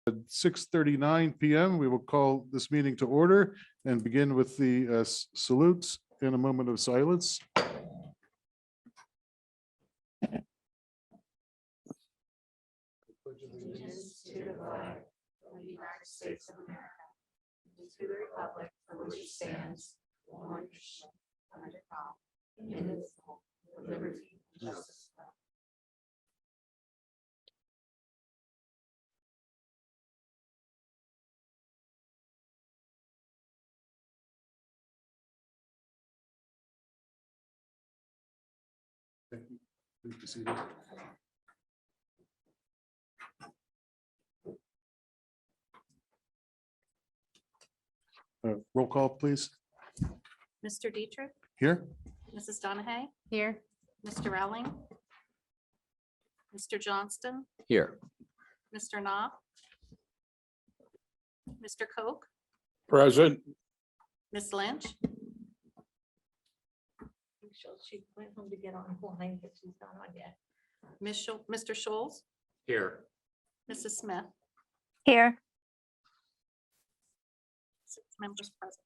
6:39 p.m. We will call this meeting to order and begin with the salutes in a moment of silence. Allegiance to the flag of the United States of America, and to the republic for which it stands, one nation, under God, indivisible, with liberty and justice for all. Thank you. Please be seated. Roll call, please. Mr. Dietrich, Here. Mrs. Donahue, Here. Mr. Rowling, Mr. Johnston, Here. Mr. Knopf, Mr. Koch, Present. Ms. Lynch, She went home to get online, but she's not on yet. Mr. Scholes, Here. Mrs. Smith, Here. 6 members present.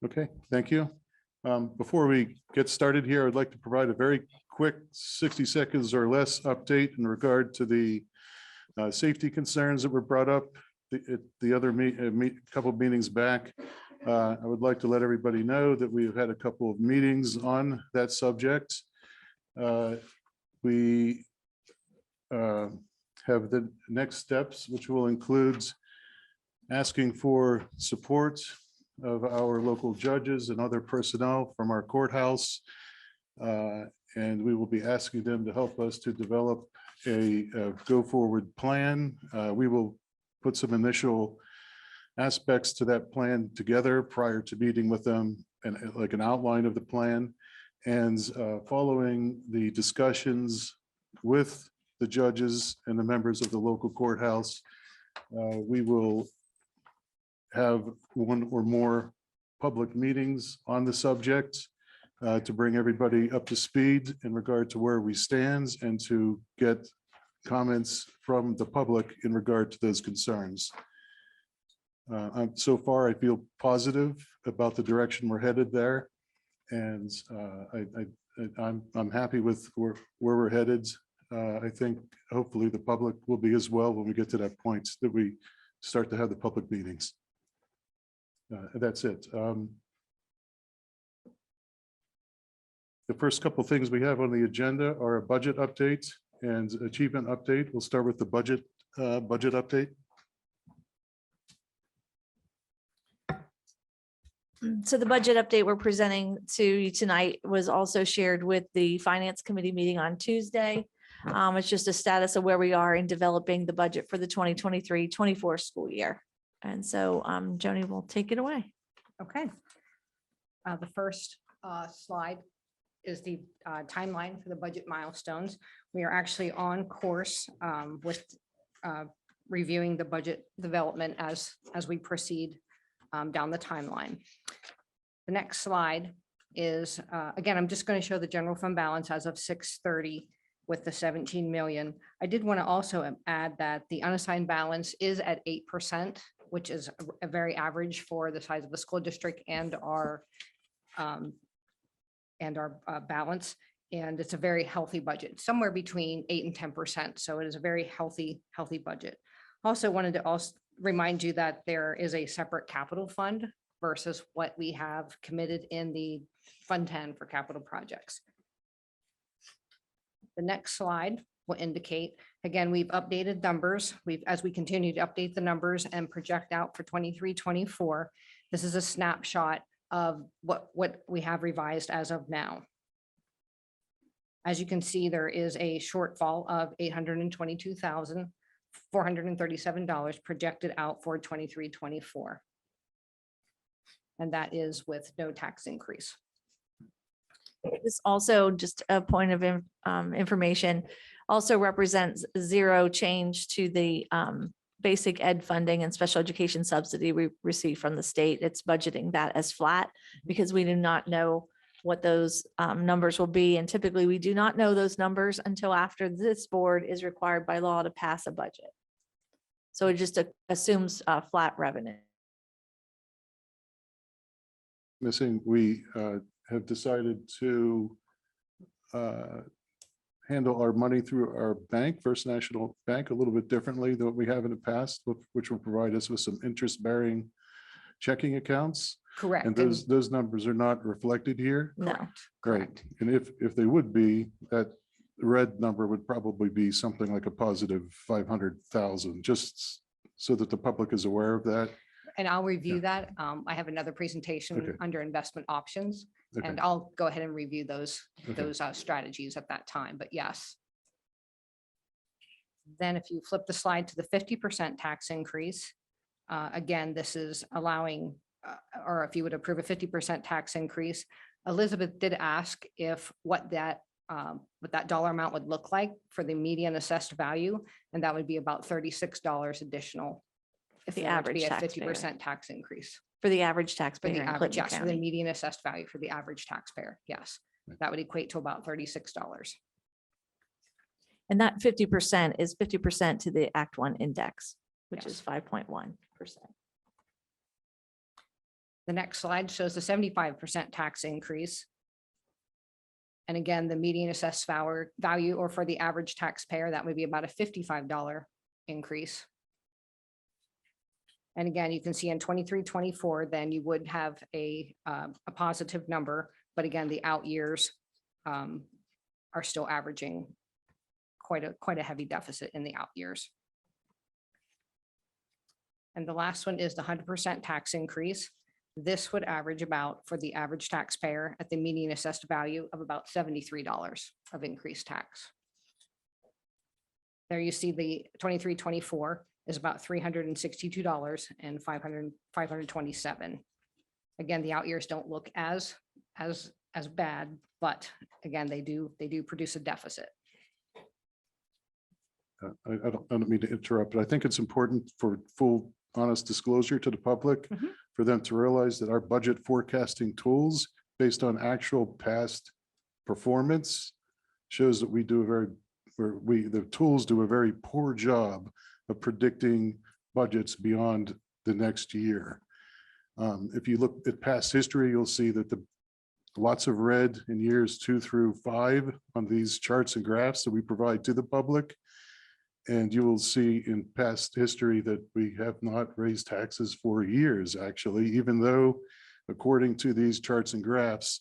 Okay, thank you. Before we get started here, I'd like to provide a very quick 60 seconds or less update in regard to the safety concerns that were brought up the other couple of meetings back. I would like to let everybody know that we've had a couple of meetings on that subject. We have the next steps, which will include asking for support of our local judges and other personnel from our courthouse. And we will be asking them to help us to develop a go-forward plan. We will put some initial aspects to that plan together prior to meeting with them, and like an outline of the plan. And following the discussions with the judges and the members of the local courthouse, we will have one or more public meetings on the subject to bring everybody up to speed in regard to where we stand and to get comments from the public in regard to those concerns. So far, I feel positive about the direction we're headed there. And I'm happy with where we're headed. I think hopefully the public will be as well when we get to that point that we start to have the public meetings. That's it. The first couple of things we have on the agenda are a budget update and achievement update. We'll start with the budget update. So the budget update we're presenting to you tonight was also shared with the Finance Committee meeting on Tuesday. It's just a status of where we are in developing the budget for the 2023-24 school year. And so Joni will take it away. Okay. The first slide is the timeline for the budget milestones. We are actually on course with reviewing the budget development as we proceed down the timeline. The next slide is, again, I'm just going to show the general fund balance as of 6/30 with the 17 million. I did want to also add that the unassigned balance is at 8%, which is a very average for the size of the school district and our balance. And it's a very healthy budget, somewhere between 8 and 10%. So it is a very healthy budget. Also wanted to remind you that there is a separate capital fund versus what we have committed in the Fund 10 for capital projects. The next slide will indicate, again, we've updated numbers. As we continue to update the numbers and project out for 23-24, this is a snapshot of what we have revised as of now. As you can see, there is a shortfall of $822,437 projected out for 23-24. And that is with no tax increase. This also, just a point of information, also represents zero change to the basic ed funding and special education subsidy we receive from the state. It's budgeting that as flat because we do not know what those numbers will be. And typically we do not know those numbers until after this board is required by law to pass a budget. So it just assumes flat revenue. Missing, we have decided to handle our money through our bank, First National Bank, a little bit differently than what we have in the past, which will provide us with some interest-bearing checking accounts. Correct. And those numbers are not reflected here. No. Great. Correct. And if they would be, that red number would probably be something like a positive 500,000, just so that the public is aware of that. And I'll review that. I have another presentation Okay. under investment options, Okay. and I'll go ahead and review those Okay. strategies at that time, but yes. Then if you flip the slide to the 50% tax increase, again, this is allowing, or if you would approve a 50% tax increase, Elizabeth did ask if what that dollar amount would look like for the median assessed value, and that would be about $36 additional. If The there were to be average a taxpayer. 50% tax increase. For the average For taxpayer the in average, Clinton yes, for the County. median assessed value for the average taxpayer, yes. That would equate to about $36. And that 50% is 50% to the Act One index, which Yes. is 5.1%. The next slide shows the 75% tax increase. And again, the median assessed value, or for the average taxpayer, that would be about a $55 increase. And again, you can see in 23-24, then you would have a positive number, but again, the out years are still averaging quite a heavy deficit in the out years. And the last one is the 100% tax increase. This would average about, for the average taxpayer at the median assessed value of about $73 of increased tax. There you see the 23-24 is about $362 and 527. Again, the out years don't look as bad, but again, they do produce a deficit. I don't mean to interrupt, but I think it's important for full honest disclosure to the public, Mhm. for them to realize that our budget forecasting tools, based on actual past performance, shows that the tools do a very poor job of predicting budgets beyond the next year. If you look at past history, you'll see that lots of red in years 2 through 5 on these charts and graphs that we provide to the public. And you will see in past history that we have not raised taxes for years, actually, even though, according to these charts and graphs,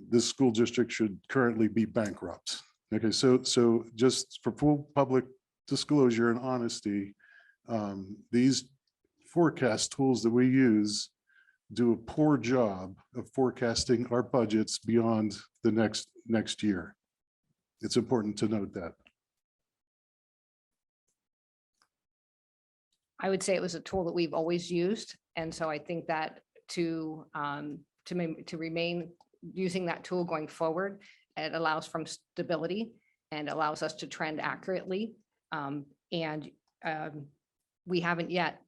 this school district should currently be bankrupt. Okay, so just for full public disclosure and honesty, these forecast tools that we use do a poor job of forecasting our budgets beyond the next year. It's important to note that. I would say it was a tool that we've always used. And so I think that to remain using that tool going forward, it allows from stability and allows us to trend accurately. We haven't yet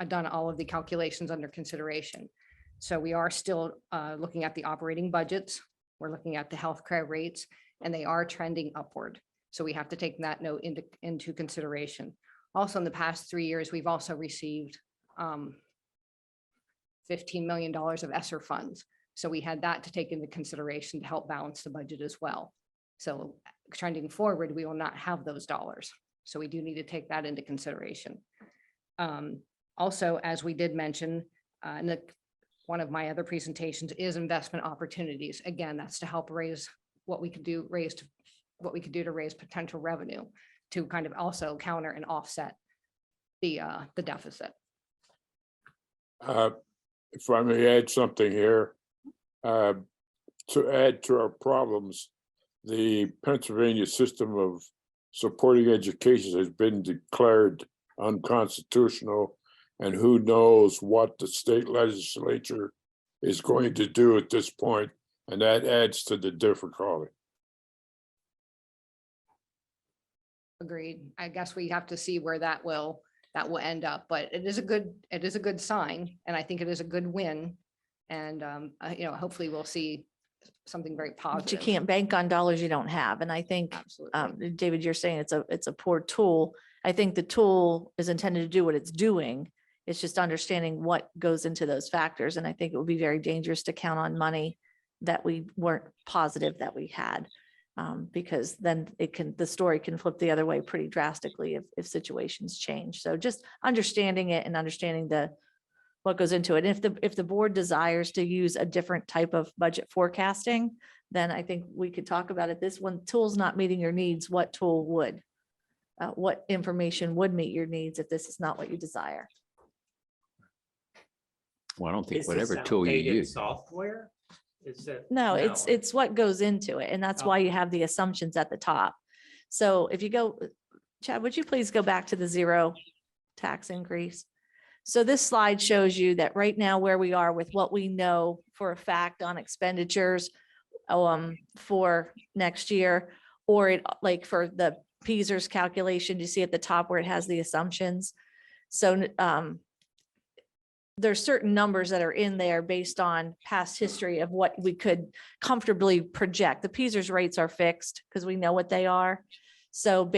done all of the calculations under consideration. So we are still looking at the operating budgets. We're looking at the healthcare rates, and they are trending upward. So we have to take that note into consideration. Also, in the past 3 years, we've also received $15 million of ESSER funds. So we had that to take into consideration to help balance the budget as well. So trending forward, we will not have those dollars. So we do need to take that into consideration. Also, as we did mention, one of my other presentations is investment opportunities. Again, that's to help raise what we could do to raise potential revenue to kind of also counter and offset the deficit. If I may add something here, to add to our problems, the Pennsylvania system of supporting education has been declared unconstitutional, and who knows what the state legislature is going to do at this point, and that adds to the difficulty. Agreed. I guess we have to see where that will end up, but it is a good sign, and I think it is a good win. And hopefully we'll see something very positive. But you can't bank on dollars you don't have. And I think, Absolutely. David, you're saying it's a poor tool. I think the tool is intended to do what it's doing. It's just understanding what goes into those factors. And I think it would be very dangerous to count on money that we weren't positive that we had. Because then the story can flip the other way pretty drastically if situations change. So just understanding it and understanding what goes into it. If the board desires to use a different type of budget forecasting, then I think we could talk about it. This one tool's not meeting your needs. What tool would? What information would meet your needs if this is not what you desire? Well, I don't think Is this whatever tool you outdated use. Software? Is it? No, it's what goes into it. And that's why you Okay. have the assumptions at the top. So if you go, Chad, would you please go back to the zero tax increase? So this slide shows you that right now where we are with what we know for a fact on expenditures for next year, or it like for the Peasers calculation, you see at the top where it has the assumptions. So there's certain numbers that are in there based on past history of what we could comfortably project. The Peasers rates are fixed because we know what they are. So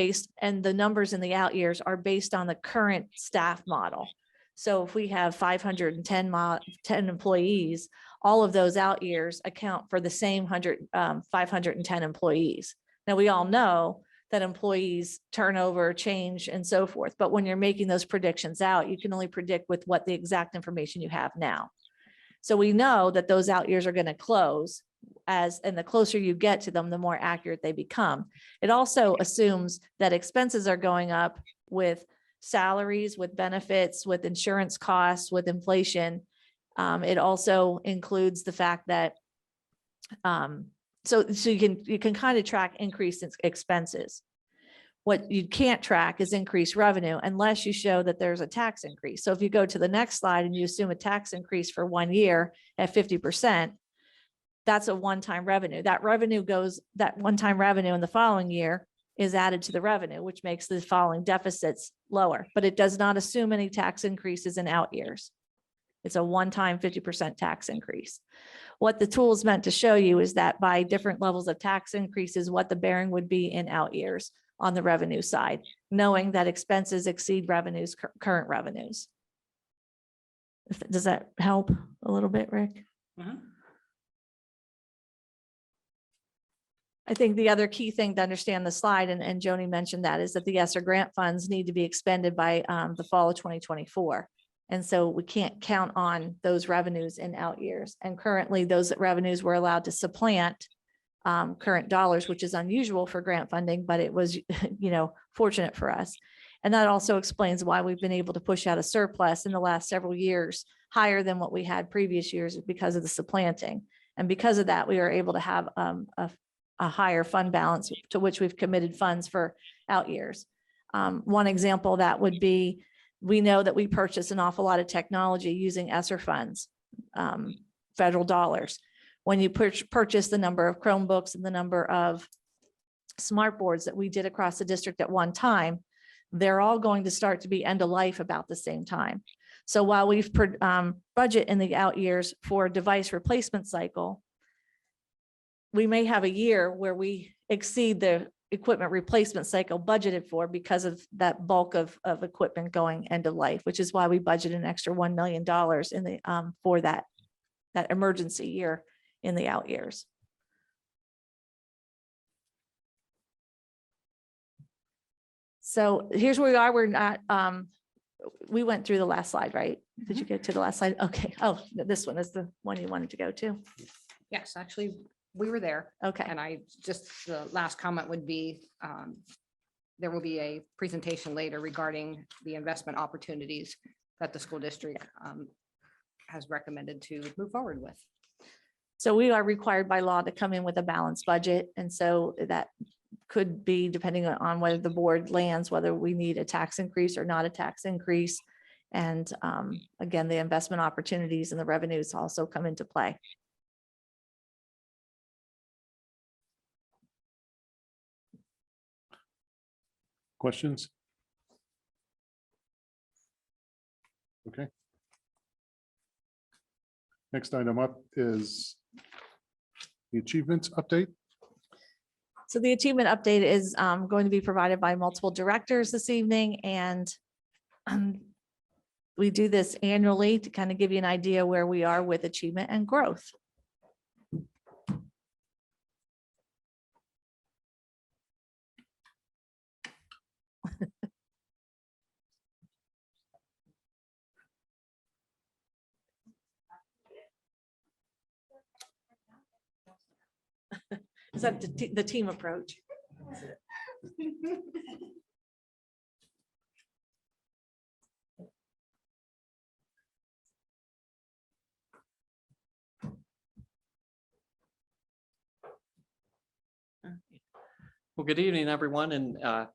and the numbers in the out years are based on the current staff model. So if we have 510 employees, all of those out years account for the same 510 employees. Now, we all know that employees turnover, change, and so forth. But when you're making those predictions out, you can only predict with what the exact information you have now. So we know that those out years are going to close and the closer you get to them, the more accurate they become. It also assumes that expenses are going up with salaries, with benefits, with insurance costs, with inflation. It also includes the fact that so you can kind of track increase in expenses. What you can't track is increased revenue unless you show that there's a tax increase. So if you go to the next slide and you assume a tax increase for 1 year at 50%, that's a one-time revenue. That one-time revenue in the following year is added to the revenue, which makes the following deficits lower, but it does not assume any tax increases in out years. It's a one-time 50% tax increase. What the tool is meant to show you is that by different levels of tax increases, what the bearing would be in out years on the revenue side, knowing that expenses exceed revenues, current revenues. Does that help a little bit, Rick? Mhm. I think the other key thing to understand the slide, and Joni mentioned that, is that the ESSER grant funds need to be expended by the fall of 2024. And so we can't count on those revenues in out years. And currently those revenues were allowed to supplant current dollars, which is unusual for grant funding, but it was, fortunate for us. And that also explains why we've been able to push out a surplus in the last several years higher than what we had previous years because of the supplanting. And because of that, we are able to have a higher fund balance to which we've committed funds for out years. One example that would be, we know that we purchase an awful lot of technology using ESSER funds, federal dollars. When you purchase the number of Chromebooks and the number of smart boards that we did across the district at one time, they're all going to start to be end of life about the same time. So while we've budget in the out years for a device replacement cycle, we may have a year where we exceed the equipment replacement cycle budgeted for because of that bulk of equipment going end of life, which is why we budget an extra $1 million in the for that emergency year in the out years. So here's where we are. We're not, we went through the last slide, right? Did you get to the last slide? Okay. Oh, this one is the one you wanted to go to. Yes, actually, we were there. Okay. And the last comment would be, there will be a presentation later regarding the investment opportunities that the school district has recommended to move forward with. So we are required by law to come in with a balanced budget. And so that could be depending on whether the board lands, whether we need a tax increase or not a tax increase. And again, the investment opportunities and the revenues also come into play. Questions? Okay. Next item up is the achievements update. So the achievement update is going to be provided by multiple directors this evening, and we do this annually to kind of give you an idea where we are with achievement and growth. Is that the team approach? Well, good evening, everyone, and it's a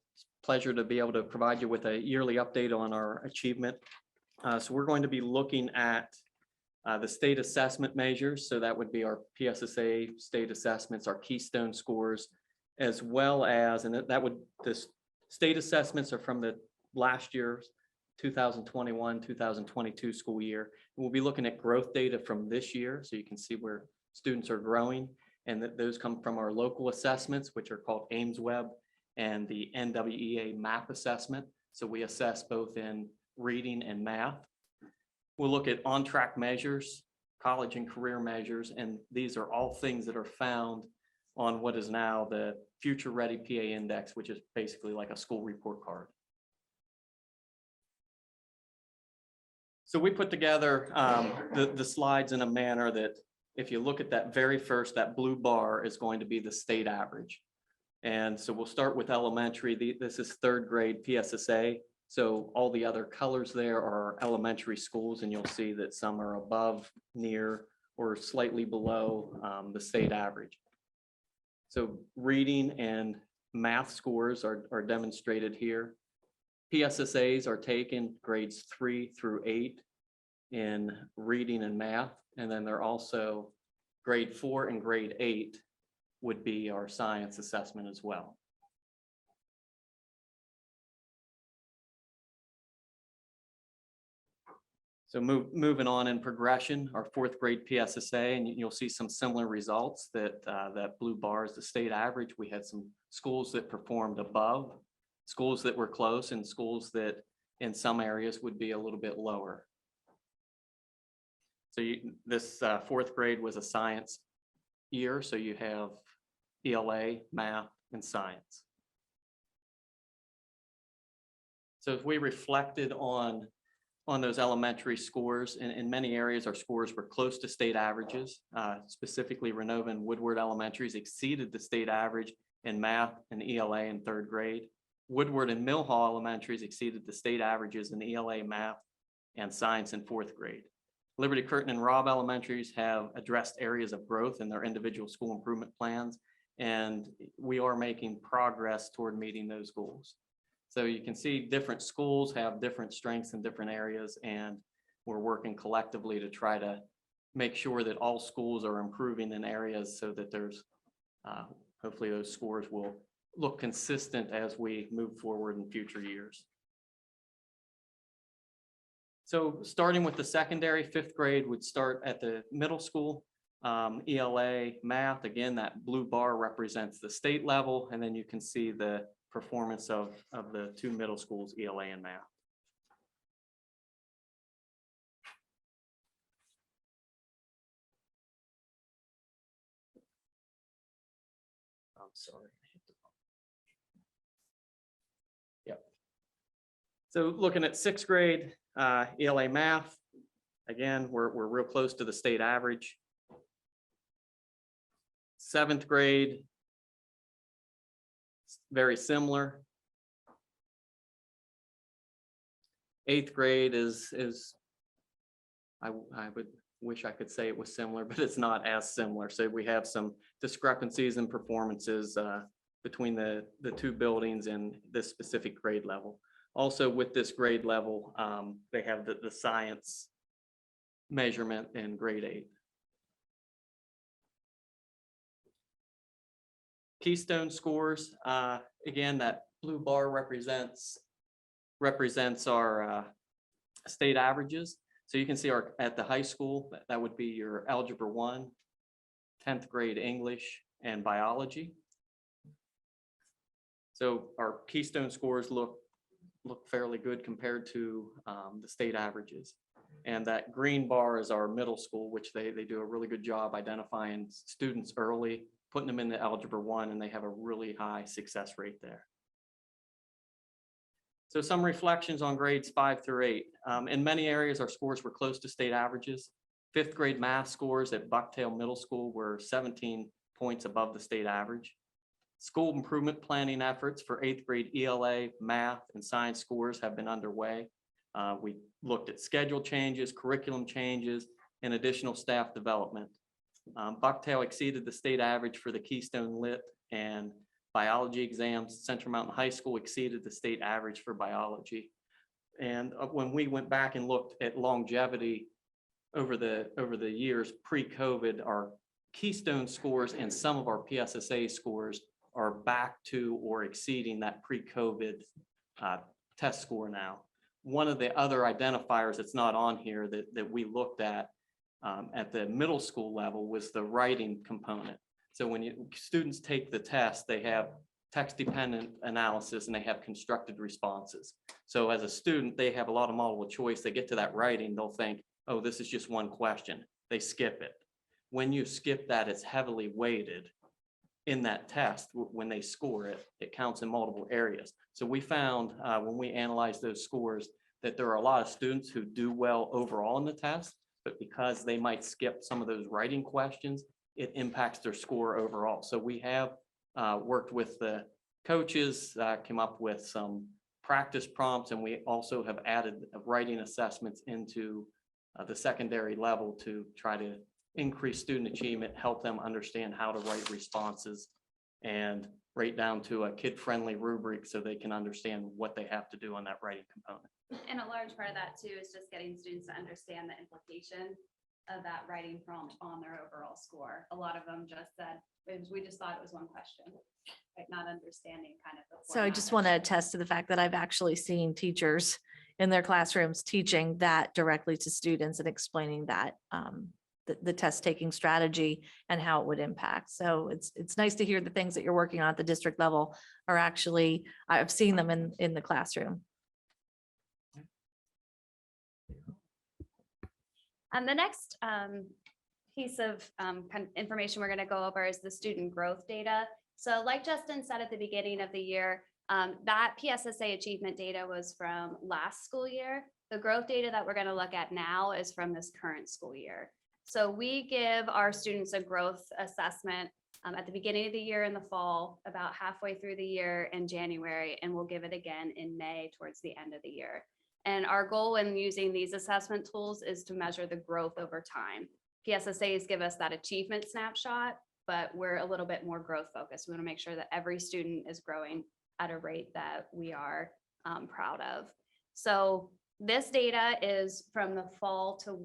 pleasure to be able to provide you with a yearly update on our achievement. So we're going to be looking at the state assessment measures. So that would be our PSSA state assessments, our Keystone scores, as well as, and the state assessments are from the last year's 2021, 2022 school year. We'll be looking at growth data from this year, so you can see where students are growing. And that those come from our local assessments, which are called Ames Web, and the NWEA MAP assessment. So we assess both in reading and math. We'll look at on-track measures, college and career measures, and these are all things that are found on what is now the Future Ready PA Index, which is basically like a school report card. So we put together the slides in a manner that if you look at that very first, that blue bar is going to be the state average. And so we'll start with elementary. This is third grade PSSA. So all the other colors there are elementary schools, and you'll see that some are above, near, or slightly below the state average. So reading and math scores are demonstrated here. PSSAs are taken grades 3 through 8 in reading and math. And then they're also grade 4 and grade 8 would be our science assessment as well. So moving on in progression, our fourth grade PSSA, and you'll see some similar results that that blue bar is the state average. We had some schools that performed above, schools that were close, and schools that in some areas would be a little bit lower. So this fourth grade was a science year, so you have ELA, math, and science. So if we reflected on those elementary scores, in many areas, our scores were close to state averages. Specifically, Renova and Woodward Elementaries exceeded the state average in math and ELA in third grade. Woodward and Mill Hall Elementaries exceeded the state averages in ELA, math, and science in fourth grade. Liberty Curtin and Robb Elementaries have addressed areas of growth in their individual school improvement plans, and we are making progress toward meeting those goals. So you can see different schools have different strengths in different areas, and we're working collectively to try to make sure that all schools are improving in areas so that there's hopefully those scores will look consistent as we move forward in future years. So starting with the secondary, fifth grade would start at the middle school. ELA, math, again, that blue bar represents the state level, and then you can see the performance of the two middle schools, ELA and math. I'm sorry. Yep. So looking at sixth grade, ELA math, again, we're real close to the state average. Seventh grade, very similar. Eighth grade is I would wish I could say it was similar, but it's not as similar. So we have some discrepancies in performances between the two buildings and this specific grade level. Also with this grade level, they have the science measurement in grade 8. Keystone scores, again, that blue bar represents our state averages. So you can see at the high school, that would be your Algebra 1, 10th grade English, and biology. So our Keystone scores look fairly good compared to the state averages. And that green bar is our middle school, which they do a really good job identifying students early, putting them into Algebra 1, and they have a really high success rate there. So some reflections on grades 5 through 8. In many areas, our scores were close to state averages. 5th grade math scores at Bucktail Middle School were 17 points above the state average. School improvement planning efforts for 8th grade ELA, math, and science scores have been underway. We looked at schedule changes, curriculum changes, and additional staff development. Bucktail exceeded the state average for the Keystone Lit and biology exams. Central Mountain High School exceeded the state average for biology. And when we went back and looked at longevity over the years pre-COVID, our Keystone scores and some of our PSSA scores are back to or exceeding that pre-COVID test score now. One of the other identifiers that's not on here that we looked at the middle school level was the writing component. So when students take the test, they have text-dependent analysis and they have constructed responses. So as a student, they have a lot of multiple choice. They get to that writing, they'll think, oh, this is just one question. They skip it. When you skip that, it's heavily weighted in that test. When they score it, it counts in multiple areas. So we found when we analyzed those scores that there are a lot of students who do well overall in the test, but because they might skip some of those writing questions, it impacts their score overall. So we have worked with the coaches, came up with some practice prompts, and we also have added writing assessments into the secondary level to try to increase student achievement, help them understand how to write responses, and right down to a kid-friendly rubric so they can understand what they have to do on that writing component. And a large part of that too is just getting students to understand the implication of that writing prompt on their overall score. A lot of them just said, we just thought it was one question, like not understanding kind of. the So I just want to format. attest to the fact that I've actually seen teachers in their classrooms teaching that directly to students and explaining that the test taking strategy and how it would impact. So it's nice to hear the things that you're working on at the district level are actually, I've seen them in the classroom. The next piece of kind of information we're going to go over is the student growth data. So like Justin said at the beginning of the year, that PSSA achievement data was from last school year. The growth data that we're going to look at now is from this current school year. So we give our students a growth assessment at the beginning of the year in the fall, about halfway through the year in January, and we'll give it again in May towards the end of the year. And our goal when using these assessment tools is to measure the growth over time. PSSAs give us that achievement snapshot, but we're a little bit more growth focused. We want to make sure that every student is growing at a rate that we are proud of. So this data is from the fall to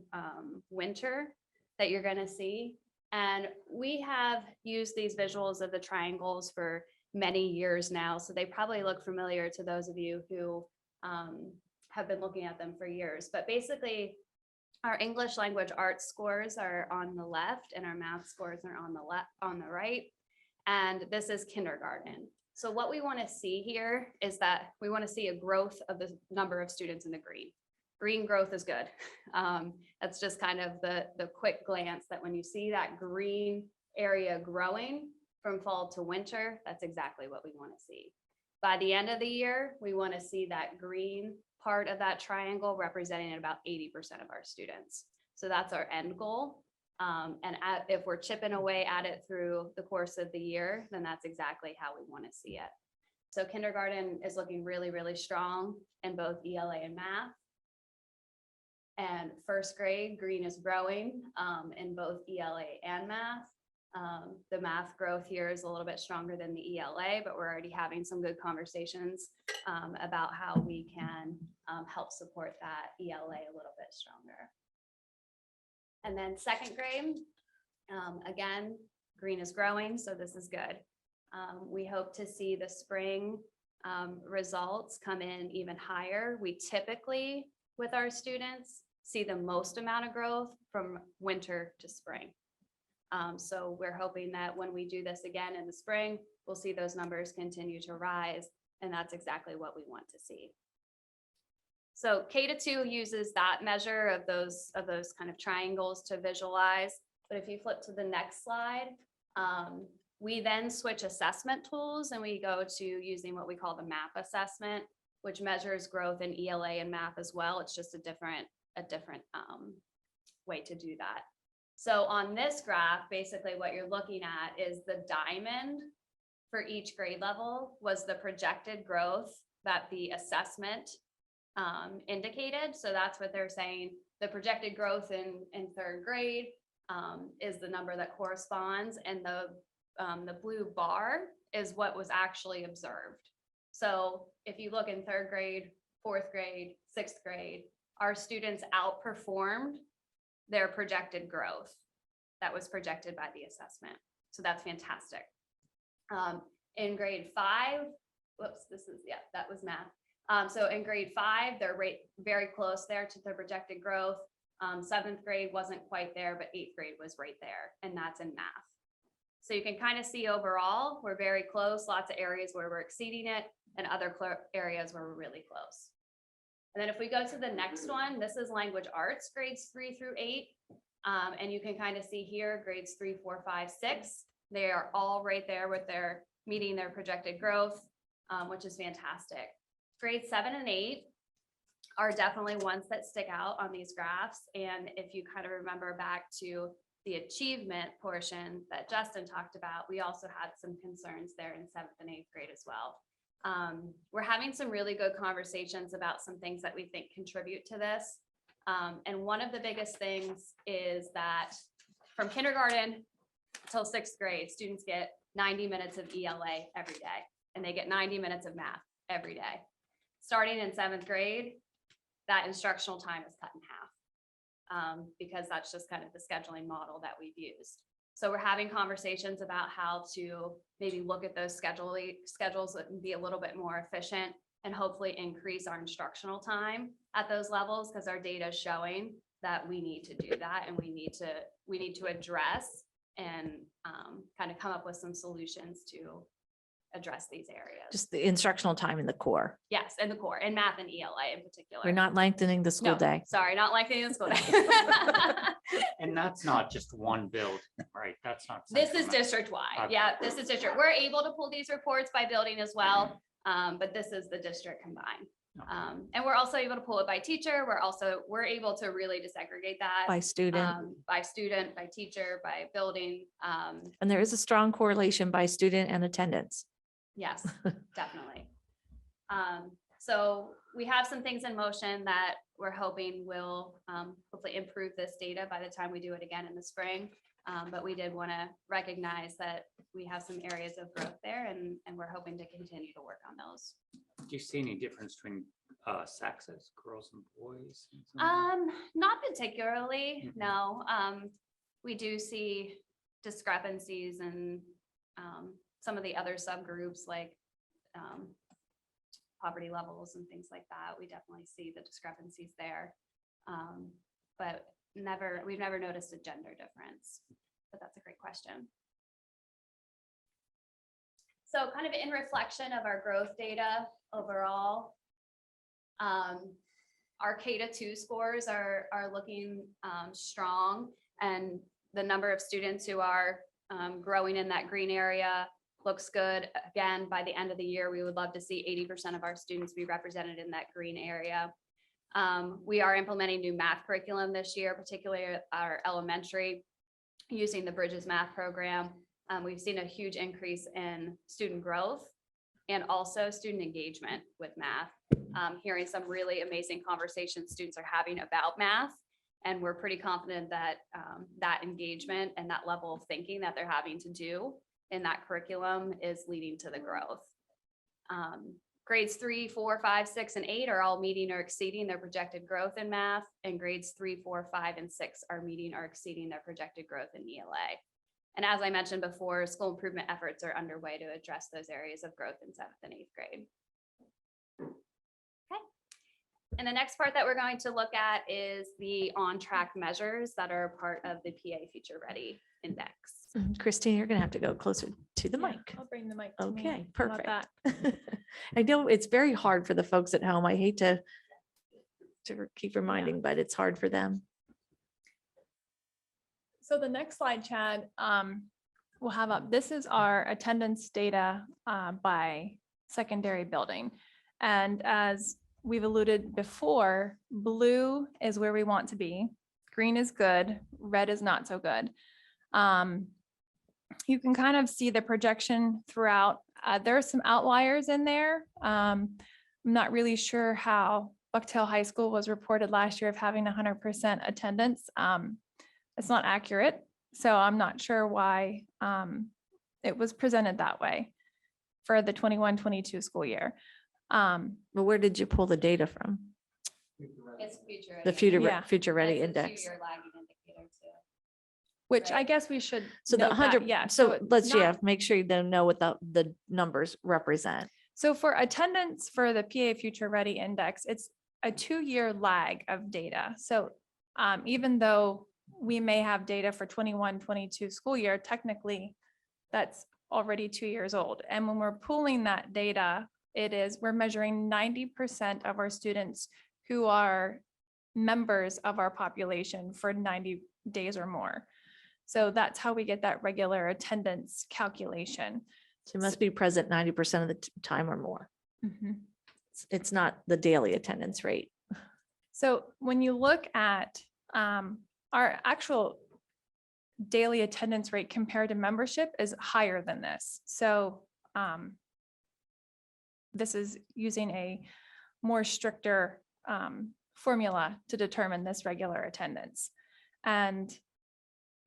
winter that you're going to see. And we have used these visuals of the triangles for many years now. So they probably look familiar to those of you who have been looking at them for years. But basically, our English language arts scores are on the left and our math scores are on the right. And this is kindergarten. So what we want to see here is that we want to see a growth of the number of students in the green. Green growth is good. That's just kind of the quick glance that when you see that green area growing from fall to winter, that's exactly what we want to see. By the end of the year, we want to see that green part of that triangle representing about 80% of our students. So that's our end goal. If we're chipping away at it through the course of the year, then that's exactly how we want to see it. So kindergarten is looking really, really strong in both ELA and math. And first grade, green is growing in both ELA and math. The math growth here is a little bit stronger than the ELA, but we're already having some good conversations about how we can help support that ELA a little bit stronger. And then second grade, again, green is growing, so this is good. We hope to see the spring results come in even higher. We typically, with our students, see the most amount of growth from winter to spring. So we're hoping that when we do this again in the spring, we'll see those numbers continue to rise, and that's exactly what we want to see. So K-2 uses that measure of those kind of triangles to visualize. But if you flip to the next slide, we then switch assessment tools and we go to using what we call the MAP assessment, which measures growth in ELA and MAP as well. It's just a different way to do that. So on this graph, basically what you're looking at is the diamond for each grade level was the projected growth that the assessment indicated. So that's what they're saying. The projected growth in third grade is the number that corresponds, and the blue bar is what was actually observed. So if you look in third grade, fourth grade, sixth grade, our students outperformed their projected growth that was projected by the assessment. So that's fantastic. In grade 5, whoops, that was math. So in grade 5, they're very close there to their projected growth. 7th grade wasn't quite there, but 8th grade was right there, and that's in math. So you can kind of see overall, we're very close, lots of areas where we're exceeding it, and other areas where we're really close. And then if we go to the next one, this is language arts, grades 3 through 8. And you can kind of see here, grades 3, 4, 5, 6. They are all right there with their meeting their projected growth, which is fantastic. Grades 7 and 8 are definitely ones that stick out on these graphs. And if you kind of remember back to the achievement portion that Justin talked about, we also had some concerns there in 7th and 8th grade as well. We're having some really good conversations about some things that we think contribute to this. And one of the biggest things is that from kindergarten till 6th grade, students get 90 minutes of ELA every day, and they get 90 minutes of math every day. Starting in 7th grade, that instructional time is cut in half because that's just kind of the scheduling model that we've used. So we're having conversations about how to maybe look at those schedules and be a little bit more efficient and hopefully increase our instructional time at those levels, because our data is showing that we need to do that, and we need to address and kind of come up with some solutions to address these areas. Just the instructional time in the core. Yes, and the core, and math and ELA in particular. We're not lengthening the school No, day. Sorry, not lengthening the school day. And that's not just one build, right? That's not. This central is Mass. district-wide. Okay. Yeah, this is district. We're able to pull these reports by building as well, but this is the district combined. Okay. And we're also able to pull it by teacher. We're able to really disaggregate that By student. by student, by teacher, by building. And there is a strong correlation by student and attendance. Yes, definitely. So we have some things in motion that we're hoping will hopefully improve this data by the time we do it again in the spring. But we did want to recognize that we have some areas of growth there, and we're hoping to continue to work on those. Do you see any difference between sexes, girls and boys? and something? Not particularly, Mhm. no. We do see discrepancies in some of the other subgroups like poverty levels and things like that. We definitely see the discrepancies there. But we've never noticed a gender difference, but that's a great question. So kind of in reflection of our growth data overall, our K-2 scores are looking strong, and the number of students who are growing in that green area looks good. Again, by the end of the year, we would love to see 80% of our students be represented in that green area. We are implementing new math curriculum this year, particularly our elementary, using the Bridges Math program. We've seen a huge increase in student growth and also student engagement with math. Hearing some really amazing conversations students are having about math. And we're pretty confident that that engagement and that level of thinking that they're having to do in that curriculum is leading to the growth. Grades 3, 4, 5, 6, and 8 are all meeting or exceeding their projected growth in math, and grades 3, 4, 5, and 6 are meeting or exceeding their projected growth in ELA. And as I mentioned before, school improvement efforts are underway to address those areas of growth in 7th and 8th grade. Okay. And the next part that we're going to look at is the on-track measures that are part of the PA Future Ready Index. Christine, you're gonna have to go closer to the Yeah, mic. I'll bring the mic to me. Okay, How about perfect. that? I know it's very hard for the folks at home. I hate to keep reminding, but it's hard for them. So the next slide, Chad, we'll have up, this is our attendance data by secondary building. And as we've alluded before, blue is where we want to be. Green is good, red is not so good. You can kind of see the projection throughout. There are some outliers in there. I'm not really sure how Bucktail High School was reported last year of having 100% attendance. It's not accurate, so I'm not sure why it was presented that way for the 21-22 school year. But where did you pull the data from? It's future. The future, Yeah. future ready That's a index. two-year lagging indicator too. Which I Right. guess we should. So the note that, 100, yeah. so it's let's, not- yeah, make sure you don't know what the numbers represent. So for attendance for the PA Future Ready Index, it's a 2-year lag of data. So even though we may have data for 21-22 school year, technically that's already 2 years old. And when we're pulling that data, we're measuring 90% of our students who are members of our population for 90 days or more. So that's how we get that regular attendance calculation. So you must be present 90% of the time or more. Mhm. It's not the daily attendance rate. So when you look at our actual daily attendance rate compared to membership is higher than this. So this is using a more stricter formula to determine this regular attendance. And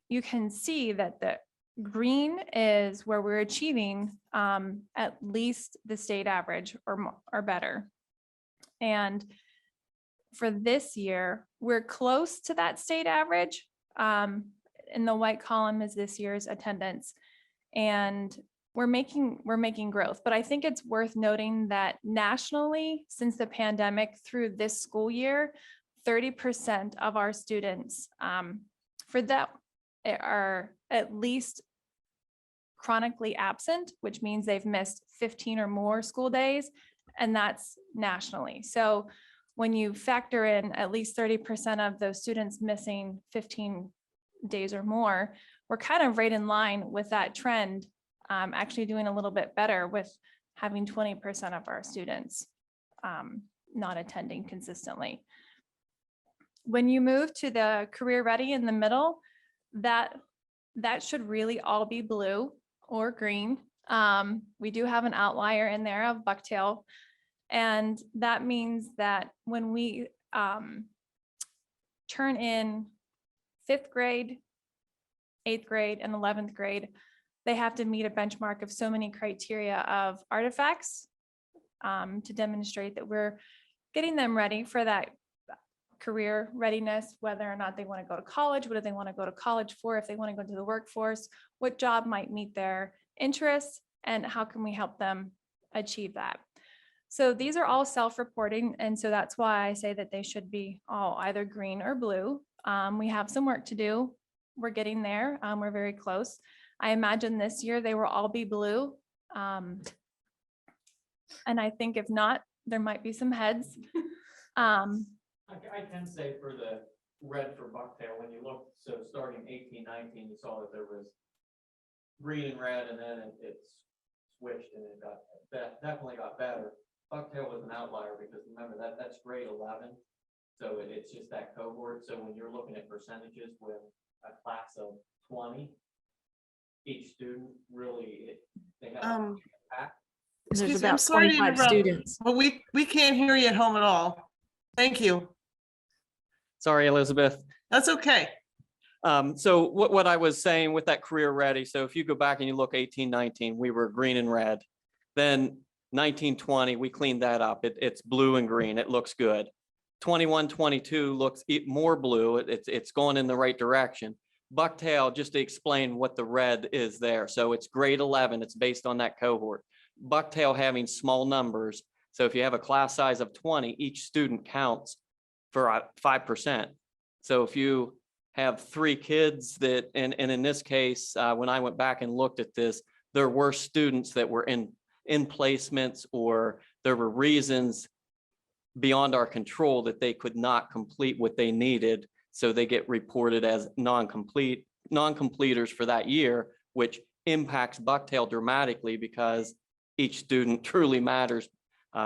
you can see that the green is where we're achieving at least the state average or better. And for this year, we're close to that state average. In the white column is this year's attendance. And we're making growth. But I think it's worth noting that nationally, since the pandemic through this school year, 30% of our students for that are at least chronically absent, which means they've missed 15 or more school days, and that's nationally. So when you factor in at least 30% of those students missing 15 days or more, we're kind of right in line with that trend, actually doing a little bit better with having 20% of our students not attending consistently. When you move to the career ready in the middle, that should really all be blue or green. We do have an outlier in there of Bucktail. And that means that when we turn in 5th grade, 8th grade, and 11th grade, they have to meet a benchmark of so many criteria of artifacts to demonstrate that we're getting them ready for that career readiness, whether or not they want to go to college, what do they want to go to college for, if they want to go to the workforce, what job might meet their interests, and how can we help them achieve that. So these are all self-reporting, and so that's why I say that they should be all either green or blue. We have some work to do. We're getting there. We're very close. I imagine this year they will all be blue. And I think if not, there might be some heads. I can say for the red for Bucktail, when you look, so starting 18-19, you saw that there was green and red, and then it's switched and it definitely got better. Bucktail was an outlier because remember that's grade 11. So it's just that cohort. So when you're looking at percentages with a class of 20, each student really, they have an impact. There's Excuse me, I'm about sorry to 25 interrupt, students. but we can't hear you at home at all. Thank you. Sorry, Elizabeth. That's okay. So what I was saying with that career ready, so if you go back and you look 18-19, we were green and red. Then 19-20, we cleaned that up. It's blue and green. It looks good. 21-22 looks more blue. It's going in the right direction. Bucktail, just to explain what the red is there. So it's grade 11. It's based on that cohort. Bucktail having small numbers. So if you have a class size of 20, each student counts for 5%. So if you have 3 kids that, and in this case, when I went back and looked at this, there were students that were in placements, or there were reasons beyond our control that they could not complete what they needed. So they get reported as non-completers for that year, which impacts Bucktail dramatically because each student truly matters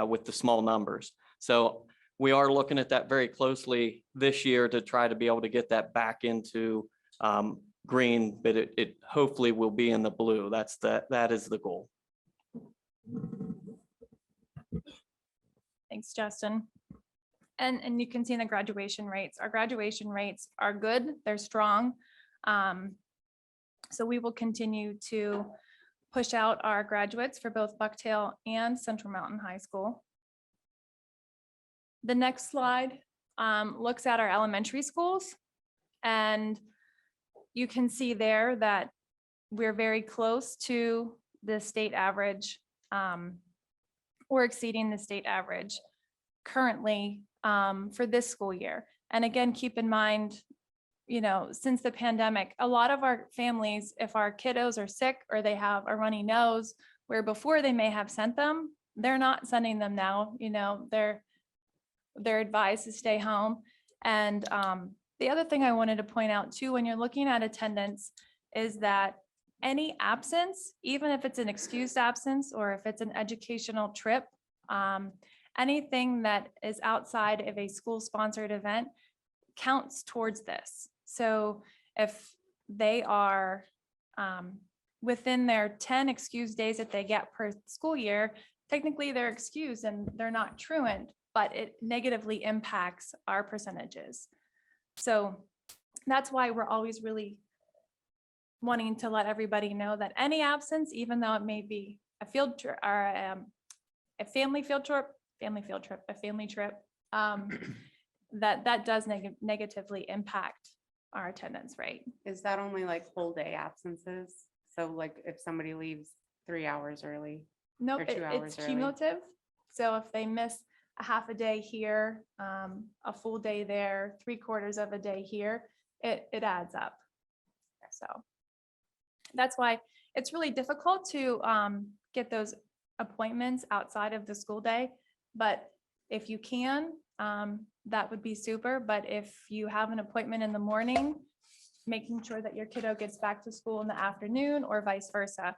with the small numbers. So we are looking at that very closely this year to try to be able to get that back into green, but it hopefully will be in the blue. That is the goal. Thanks, Justin. And you can see in the graduation rates, our graduation rates are good, they're strong. So we will continue to push out our graduates for both Bucktail and Central Mountain High School. The next slide looks at our elementary schools. And you can see there that we're very close to the state average. We're exceeding the state average currently for this school year. And again, keep in mind, since the pandemic, a lot of our families, if our kiddos are sick or they have a runny nose, where before they may have sent them, they're not sending them now. They're advised to stay home. And the other thing I wanted to point out too, when you're looking at attendance, is that any absence, even if it's an excused absence or if it's an educational trip, anything that is outside of a school-sponsored event counts towards this. So if they are within their 10 excused days that they get per school year, technically they're excused and they're not truant, but it negatively impacts our percentages. So that's why we're always really wanting to let everybody know that any absence, even though it may be a field trip or a family trip, that does negatively impact our attendance rate. Is that only like whole day absences? So like if somebody leaves 3 hours early? Nope, Or 2 hours it's early. cumulative. So if they miss a half a day here, a full day there, 3/4 of a day here, it adds up. So that's why it's really difficult to get those appointments outside of the school day. But if you can, that would be super. But if you have an appointment in the morning, making sure that your kiddo gets back to school in the afternoon or vice versa.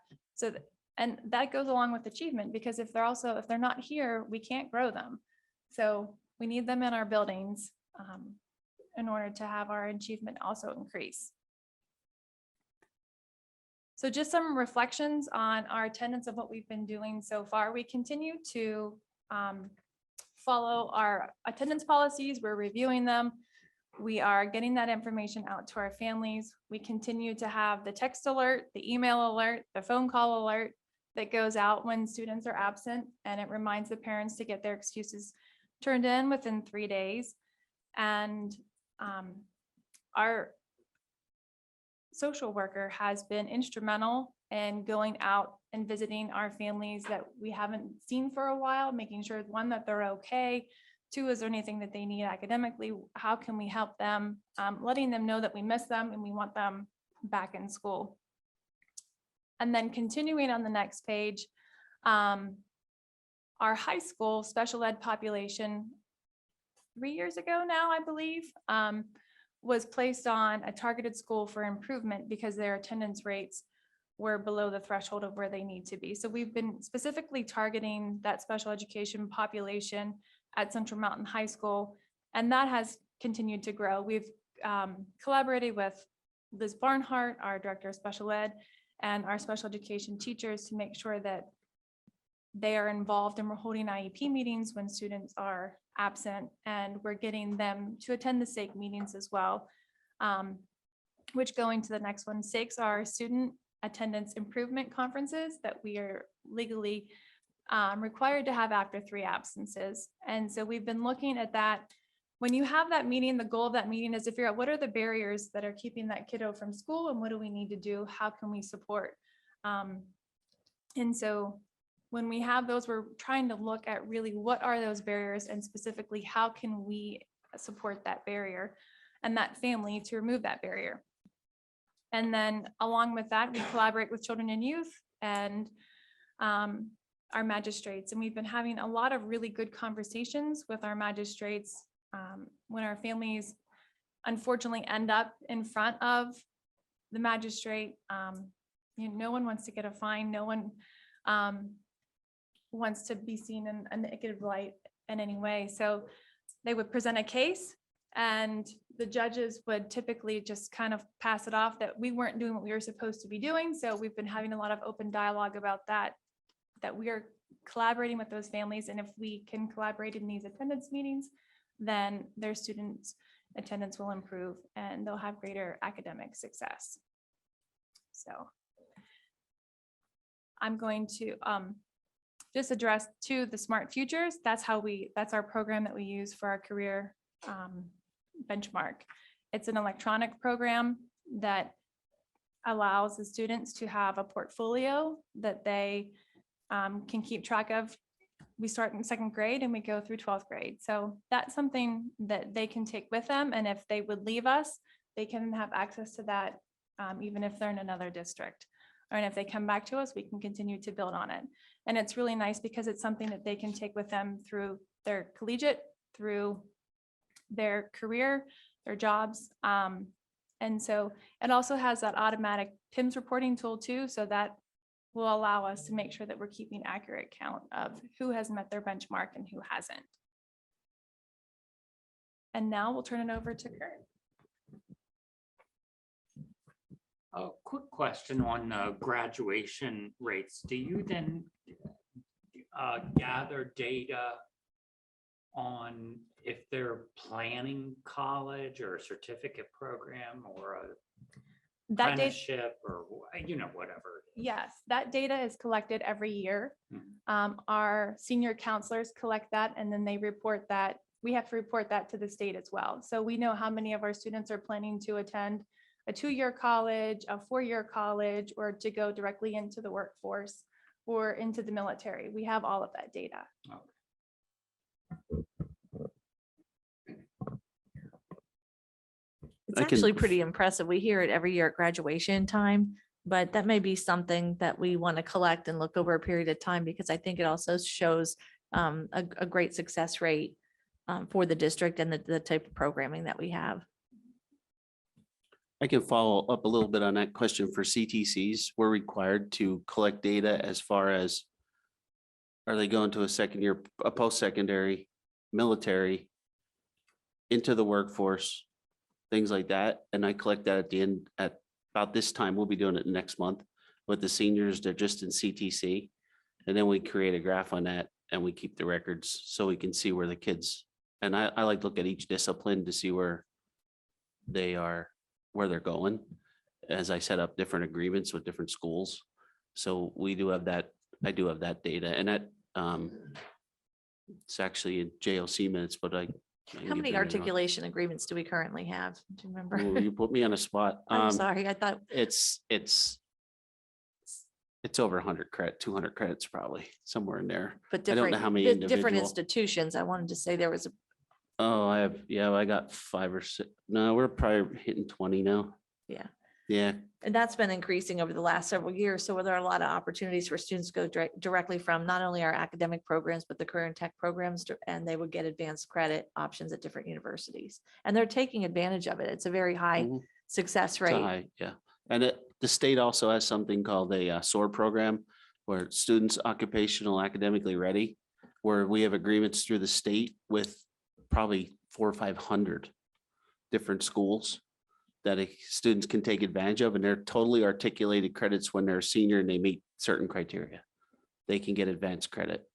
And that goes along with achievement, because if they're not here, we can't grow them. So we need them in our buildings in order to have our achievement also increase. So just some reflections on our attendance of what we've been doing so far. We continue to follow our attendance policies. We're reviewing them. We are getting that information out to our families. We continue to have the text alert, the email alert, the phone call alert that goes out when students are absent, and it reminds the parents to get their excuses turned in within 3 days. And our social worker has been instrumental in going out and visiting our families that we haven't seen for a while, making sure, one, that they're okay. 2, is there anything that they need academically? How can we help them? Letting them know that we miss them and we want them back in school. And then continuing on the next page, our high school special ed population 3 years ago now, I believe, was placed on a targeted school for improvement because their attendance rates were below the threshold of where they need to be. So we've been specifically targeting that special education population at Central Mountain High School, and that has continued to grow. We've collaborated with Liz Barnhart, our director of special ed, and our special education teachers to make sure that they are involved, and we're holding IEP meetings when students are absent, and we're getting them to attend the SAKE meetings as well, which, going to the next one, SAKEs are student attendance improvement conferences that we are legally required to have after 3 absences. And so we've been looking at that. When you have that meeting, the goal of that meeting is to figure out what are the barriers that are keeping that kiddo from school, and what do we need to do? How can we support? And so when we have those, we're trying to look at really what are those barriers, and specifically how can we support that barrier and that family to remove that barrier. And then along with that, we collaborate with children and youth and our magistrates. And we've been having a lot of really good conversations with our magistrates when our families unfortunately end up in front of the magistrate. No one wants to get a fine. No one wants to be seen in a negative light in any way. So they would present a case and the judges would typically just kind of pass it off that we weren't doing what we were supposed to be doing. So we've been having a lot of open dialogue about that we are collaborating with those families. And if we can collaborate in these attendance meetings, then their students' attendance will improve and they'll have greater academic success. So I'm going to just address to the Smart Futures. That's our program that we use for our career benchmark. It's an electronic program that allows the students to have a portfolio that they can keep track of. We start in 2nd grade and we go through 12th grade. So that's something that they can take with them. And if they would leave us, they can have access to that even if they're in another district. And if they come back to us, we can continue to build on it. And it's really nice because it's something that they can take with them through their collegiate, through their career, their jobs. And so it also has that automatic PIMS reporting tool too. So that will allow us to make sure that we're keeping accurate count of who has met their benchmark and who hasn't. And now we'll turn it over to Kurt. A quick question on graduation rates. Do you then gather data on if they're planning college or a certificate program or a That data, apprenticeship or, whatever? yes, that data is collected every year. Our senior counselors collect that and then they report that. We have to report that to the state as well. So we know how many of our students are planning to attend a 2-year college, a 4-year college, or to go directly into the workforce or into the military. We have all of that data. It's I can- actually pretty impressive. We hear it every year at graduation time, but that may be something that we want to collect and look over a period of time because I think it also shows a great success rate for the district and the type of programming that we have. I can follow up a little bit on that question for CTCs. We're required to collect data as far as are they going to a second year, a post-secondary, military, into the workforce, things like that. And I collect that at the end at about this time. We'll be doing it next month with the seniors. They're just in CTC. And then we create a graph on that and we keep the records so we can see where the kids, and I like to look at each discipline to see where they are, where they're going, as I set up different agreements with different schools. So we do have that, I do have that data, and that it's actually in JOC minutes, but I. can How give many you, articulation agreements do we currently have? Do you Ooh, remember? you put me on a spot. I'm sorry, I thought, It's over 100 credit, 200 credits probably, somewhere in there. but I don't know how many different individual. institutions. I wanted to say there was a Oh, I got 5 or 6. No, we're probably hitting 20 now. Yeah. Yeah, And that's been increasing over the last several years. So there are a lot of opportunities for students to go directly from not only our academic programs, but the career and tech programs, and they would get advanced credit options at different universities. And they're taking advantage of it. It's a very high Mhm. success it's a rate. high, yeah. And the state also has something called a SOAR program where students occupational academically ready, where we have agreements through the state with probably 400 or 500 different schools that students can take advantage of, and they're totally articulated credits when they're a senior and they meet certain criteria. They can get advanced credit.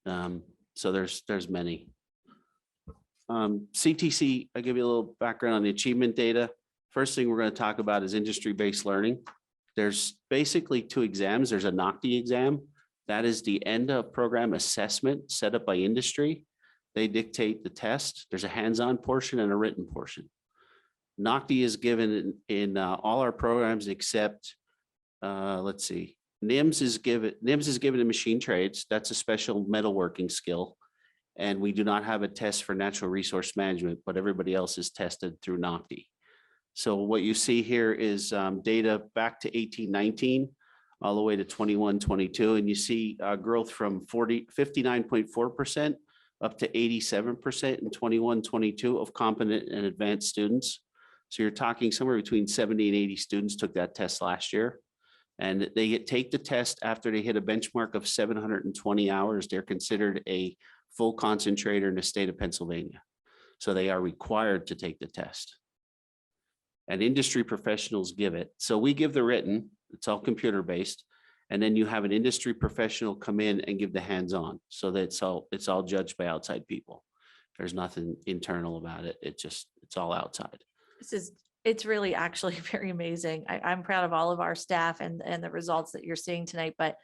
So there's many. CTC, I'll give you a little background on the achievement data. First thing we're going to talk about is industry-based learning. There's basically 2 exams. There's a NOCTI exam. That is the end of program assessment set up by industry. They dictate the test. There's a hands-on portion and a written portion. NOCTI is given in all our programs except, let's see, NIMS is given in machine trades. That's a special metalworking skill. And we do not have a test for natural resource management, but everybody else is tested through NOCTI. So what you see here is data back to 1819 all the way to 21, 22, and you see growth from 59.4% up to 87% in 21, 22 of competent and advanced students. So you're talking somewhere between 70 and 80 students took that test last year. And they take the test after they hit a benchmark of 720 hours. They're considered a full concentrator in the state of Pennsylvania. So they are required to take the test. And industry professionals give it. So we give the written, it's all computer-based. And then you have an industry professional come in and give the hands-on. So that it's all judged by outside people. There's nothing internal about it. It's all outside. It's really actually very amazing. I'm proud of all of our staff and the results that you're seeing tonight, but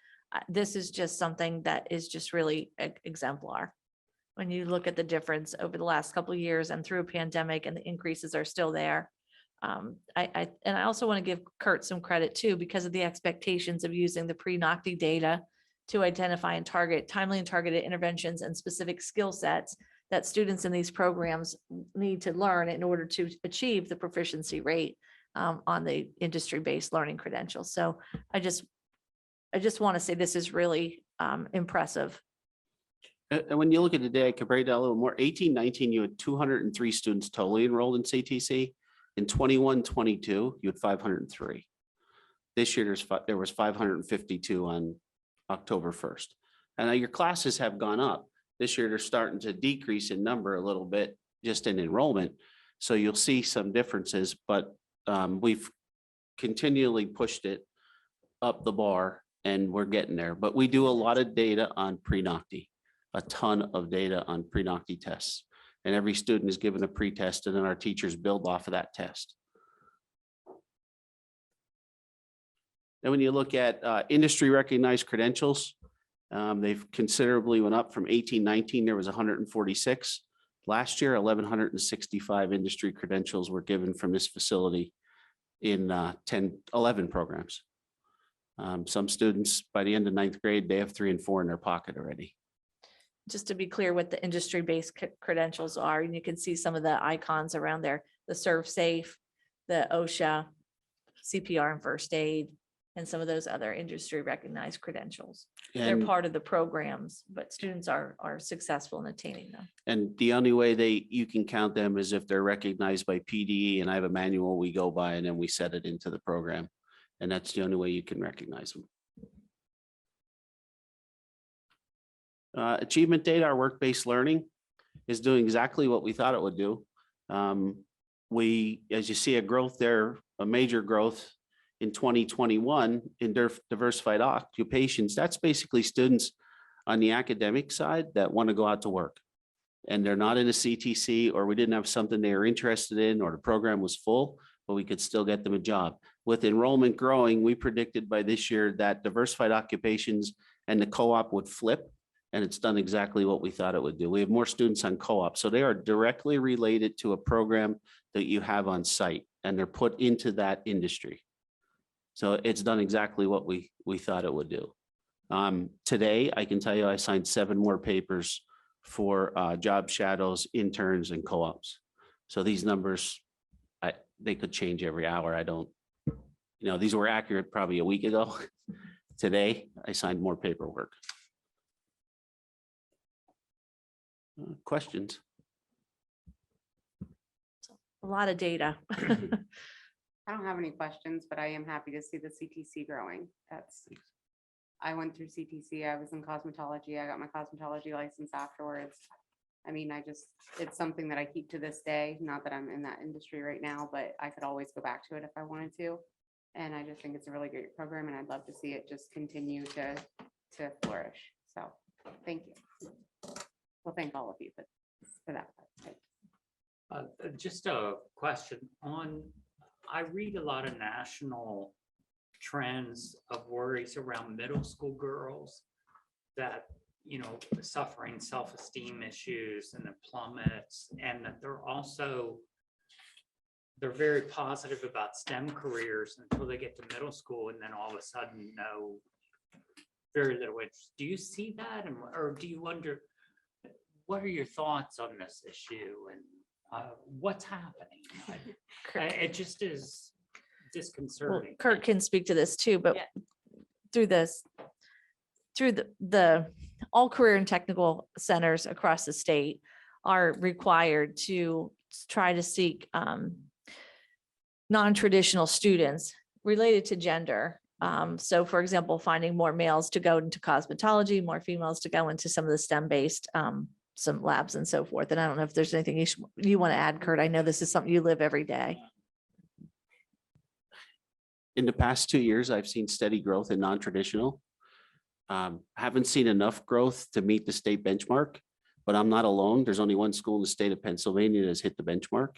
this is just something that is just really exemplar. When you look at the difference over the last couple of years and through a pandemic, and the increases are still there. I also want to give Kurt some credit too, because of the expectations of using the pre-NOCTI data to identify and target timely and targeted interventions and specific skill sets that students in these programs need to learn in order to achieve the proficiency rate on the industry-based learning credentials. So I just want to say this is really impressive. And when you look at the day, I could break down a little more. 18, 19, you had 203 students totally enrolled in CTC. In 21, 22, you had 503. This year, there was 552 on October 1st. And now your classes have gone up. This year, they're starting to decrease in number a little bit, just in enrollment. So you'll see some differences, but we've continually pushed it up the bar and we're getting there. But we do a lot of data on pre-NOCTI, a ton of data on pre-NOCTI tests. And every student is given a pre-test and then our teachers build off of that test. And when you look at industry recognized credentials, they've considerably went up from 18, 19, there was 146. Last year, 1,165 industry credentials were given from this facility in 11 programs. Some students, by the end of 9th grade, they have 3 and 4 in their pocket already. Just to be clear what the industry-based credentials are, and you can see some of the icons around there, the ServSafe, the OSHA, CPR and first aid, and some of those other industry recognized credentials. They're And, part of the programs, but students are successful in attaining them. and the only way you can count them is if they're recognized by PDE, and I have a manual we go by and then we set it into the program. And that's the only way you can recognize them. Achievement data, our work-based learning is doing exactly what we thought it would do. As you see, a growth there, a major growth in 2021 in diversified occupations. That's basically students on the academic side that want to go out to work. And they're not in a CTC, or we didn't have something they were interested in, or the program was full, but we could still get them a job. With enrollment growing, we predicted by this year that diversified occupations and the co-op would flip. And it's done exactly what we thought it would do. We have more students on co-op. So they are directly related to a program that you have on site, and they're put into that industry. So it's done exactly what we thought it would do. Today, I can tell you I signed 7 more papers for job shadows, interns, and co-ops. So these numbers, they could change every hour. I don't, these were accurate probably a week ago. Today, I signed more paperwork. Questions? A lot of data. I don't have any questions, but I am happy to see the CTC growing. I went through CTC. I was in cosmetology. I got my cosmetology license afterwards. I mean, it's something that I keep to this day. Not that I'm in that industry right now, but I could always go back to it if I wanted to. And I just think it's a really great program, and I'd love to see it just continue to flourish. So thank you. Well, thank all of you for that. Just a question I read a lot of national trends of worries around middle school girls that, suffering self-esteem issues and it plummets, and that they're very positive about STEM careers until they get to middle school, and then all of a sudden very little interest. Do you see that? Or do you wonder, what are your thoughts on this issue, and what's happening? It just is Well, disconcerting. Kurt can speak to this too, but through this, through the all career and technical centers across the state are required to try to seek non-traditional students related to gender. So for example, finding more males to go into cosmetology, more females to go into some of the STEM-based some labs and so forth. And I don't know if there's anything you want to add, Kurt. I know this is something you live every day. In the past 2 years, I've seen steady growth in non-traditional. Haven't seen enough growth to meet the state benchmark, but I'm not alone. There's only one school in the state of Pennsylvania that has hit the benchmark.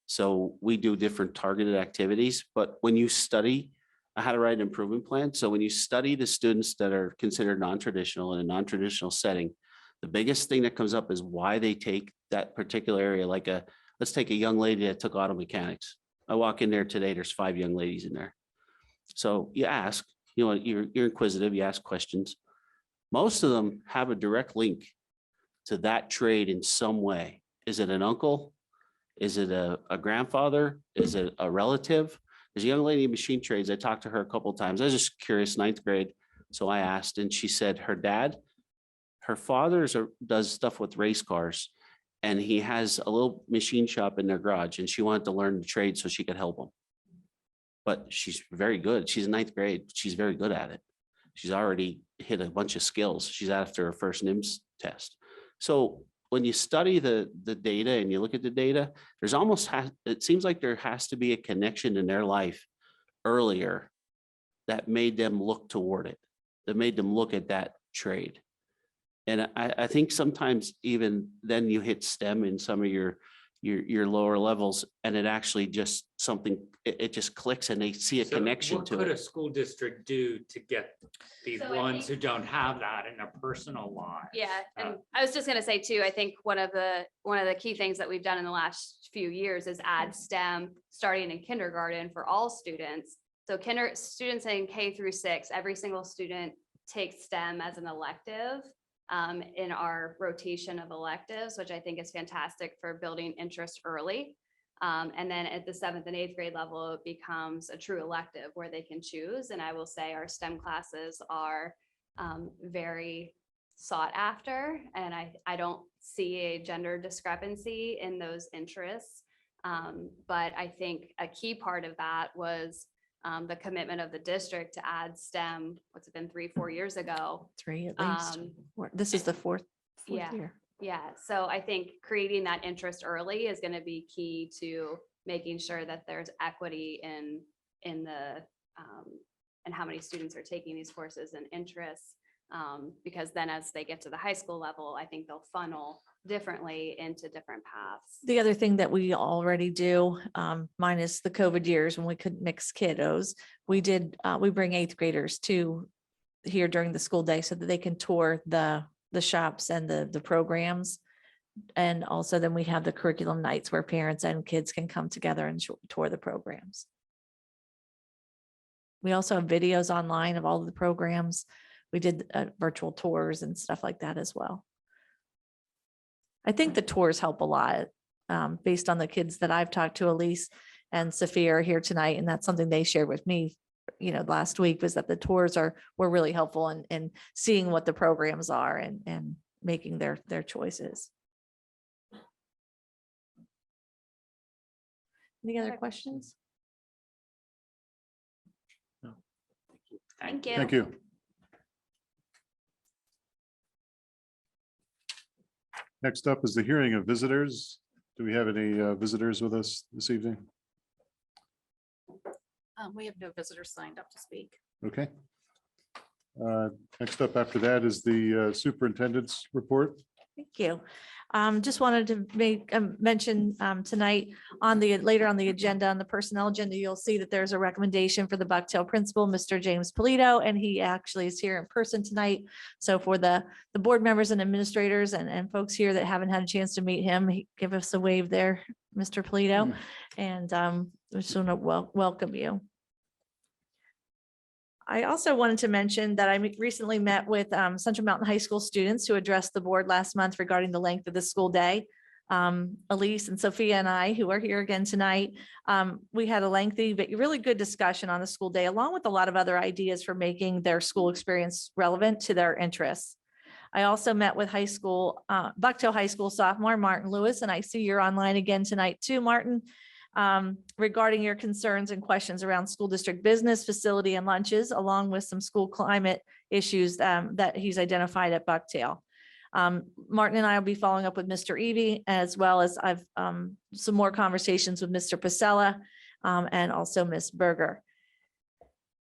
So we do different targeted activities, but when you study, I had to write an improvement plan. So when you study the students that are considered non-traditional in a non-traditional setting, the biggest thing that comes up is why they take that particular area. Like let's take a young lady that took auto mechanics. I walk in there today, there's 5 young ladies in there. So you ask, you know, you're inquisitive, you ask questions. Most of them have a direct link to that trade in some way. Is it an uncle? Is it a grandfather? Is it a relative? There's a young lady in machine trades. I talked to her a couple of times. I was just curious, 9th grade. So I asked, and she said her father does stuff with race cars, and he has a little machine shop in their garage, and she wanted to learn the trade so she could help him. But she's very good. She's in 9th grade. She's very good at it. She's already hit a bunch of skills. She's after her first NIMS test. So when you study the data and you look at the data, there's it seems like there has to be a connection in their life earlier that made them look toward it, that made them look at that trade. And I think sometimes even then you hit STEM in some of your lower levels, and it actually just it just clicks and they see a So connection to What could a it. school district do to get these So I ones think- who don't have that in their personal life? Yeah, and I was just gonna say too, I think one of the key things that we've done in the last few years is add STEM starting in kindergarten for all students. So students in K through 6, every single student takes STEM as an elective in our rotation of electives, which I think is fantastic for building interest early. And then at the 7th and 8th grade level, it becomes a true elective where they can choose. And I will say our STEM classes are very sought after, and I don't see a gender discrepancy in those interests. But I think a key part of that was the commitment of the district to add STEM, what's it been, 3-4 years ago. 3 at least. This is the fourth yeah. year. Yeah, so I think creating that interest early is going to be key to making sure that there's equity in the and how many students are taking these courses and interests. Because then as they get to the high school level, I think they'll funnel differently into different paths. The other thing that we already do, minus the COVID years when we couldn't mix kiddos, we bring 8th graders to here during the school day so that they can tour the shops and the programs. And also then we have the curriculum nights where parents and kids can come together and tour the programs. We also have videos online of all of the programs. We did virtual tours and stuff like that as well. I think the tours help a lot based on the kids that I've talked to. Elise and Sophia are here tonight, and that's something they shared with me, last week, was that the tours were really helpful in seeing what the programs are and making their choices. Any other questions? Thank you. Thank you. Next up is the hearing of visitors. Do we have any visitors with us this evening? We have no visitors signed up to speak. Okay. Next up after that is the superintendent's report. Thank you. Just wanted to make mention tonight later on the agenda, on the personnel agenda, you'll see that there's a recommendation for the Bucktail principal, Mr. James Polito, and he actually is here in person tonight. So for the board members and administrators and folks here that haven't had a chance to meet him, give us a wave there, Mr. Polito. And we just want to welcome you. I also wanted to mention that I recently met with Central Mountain High School students who addressed the board last month regarding the length of the school day. Elise and Sophia and I, who are here again tonight. We had a lengthy but really good discussion on the school day, along with a lot of other ideas for making their school experience relevant to their interests. I also met with Bucktail High School sophomore Martin Lewis, and I see you're online again tonight too, Martin, regarding your concerns and questions around school district business, facility, and lunches, along with some school climate issues that he's identified at Bucktail. Martin and I will be following up with Mr. Evie, as well as I've some more conversations with Mr. Pasella and also Ms. Berger.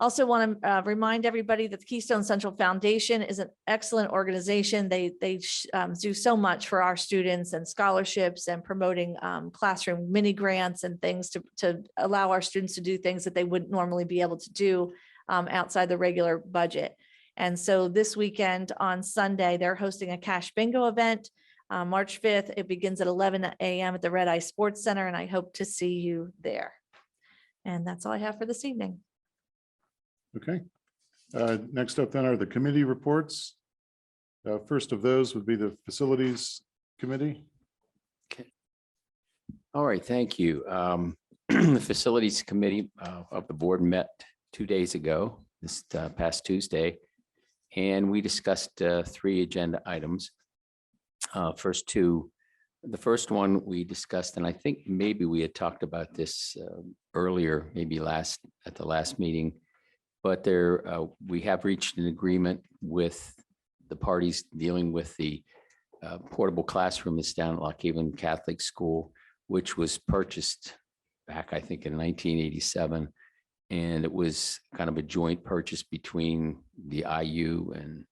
Also want to remind everybody that the Keystone Central Foundation is an excellent organization. They do so much for our students and scholarships and promoting classroom mini grants and things to allow our students to do things that they wouldn't normally be able to do outside the regular budget. And so this weekend on Sunday, they're hosting a cash bingo event, March 5th. It begins at 11 a.m. at the Red Eye Sports Center, and I hope to see you there. And that's all I have for this evening. Okay. Next up then are the committee reports. First of those would be the Facilities Committee. All right, thank you. The Facilities Committee of the board met 2 days ago, this past Tuesday, and we discussed 3 agenda items. The first one we discussed, and I think maybe we had talked about this earlier, maybe at the last meeting, but we have reached an agreement with the parties dealing with the portable classroom that's down at Lock Haven Catholic School, which was purchased back, I think, in 1987. And it was kind of a joint purchase between the IU and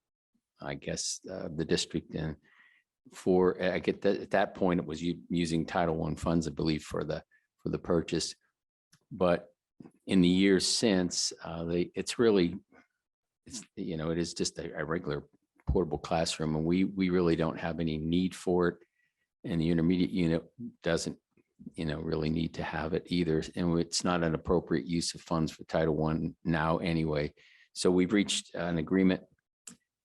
I guess the district. And at that point, it was using Title I funds, I believe, for the purchase. But in the years since, it is just a regular portable classroom, and we really don't have any need for it. And the intermediate unit doesn't really need to have it either. And it's not an appropriate use of funds for Title I now anyway. So we've reached an agreement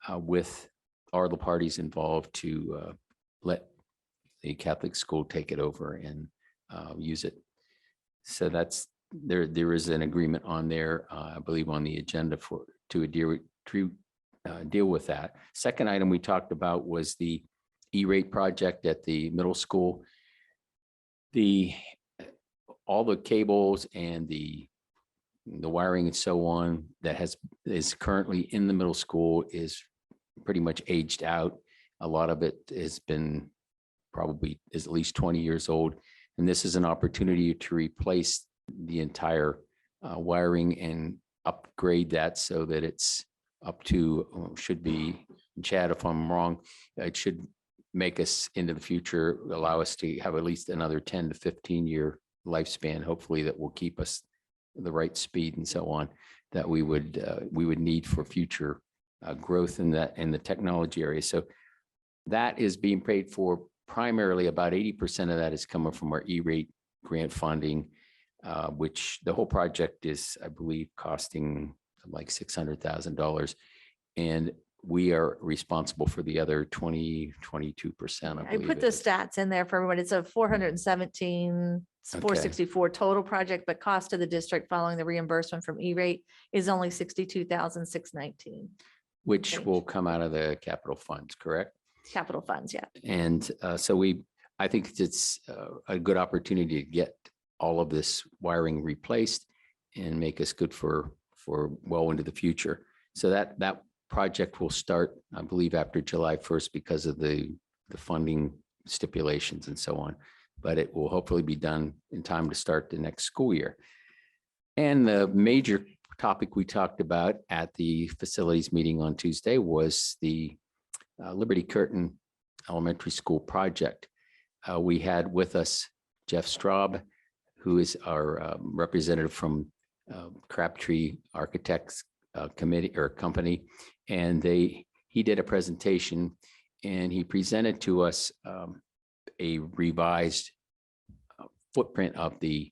with all the parties involved to let the Catholic school take it over and use it. So there is an agreement on there, I believe, on the agenda to deal with that. Second item we talked about was the E-rate project at the middle school. All the cables and the wiring and so on that is currently in the middle school is pretty much aged out. A lot of it has been is at least 20 years old. And this is an opportunity to replace the entire wiring and upgrade that so that it's up to, should be, Chad, if I'm wrong, it should make us into the future, allow us to have at least another 10 to 15 year lifespan, hopefully, that will keep us the right speed and so on that we would need for future growth in the technology area. So that is being paid for primarily. About 80% of that is coming from our E-rate grant funding, which the whole project is, I believe, costing like $600,000. And we are responsible for the other 22%. I put the stats in there for everyone. It's a 417, 464 total project, but cost to the district following the reimbursement from E-rate is only 62,619. Which will come out of the capital funds, correct? Capital funds, yeah. And so I think it's a good opportunity to get all of this wiring replaced and make us good for well into the future. So that project will start, I believe, after July 1st because of the funding stipulations and so on. But it will hopefully be done in time to start the next school year. And the major topic we talked about at the facilities meeting on Tuesday was the Liberty Curtin Elementary School project. We had with us Jeff Straub, who is our representative from Crabtree Architects Committee or Company, and he did a presentation and he presented to us a revised footprint of the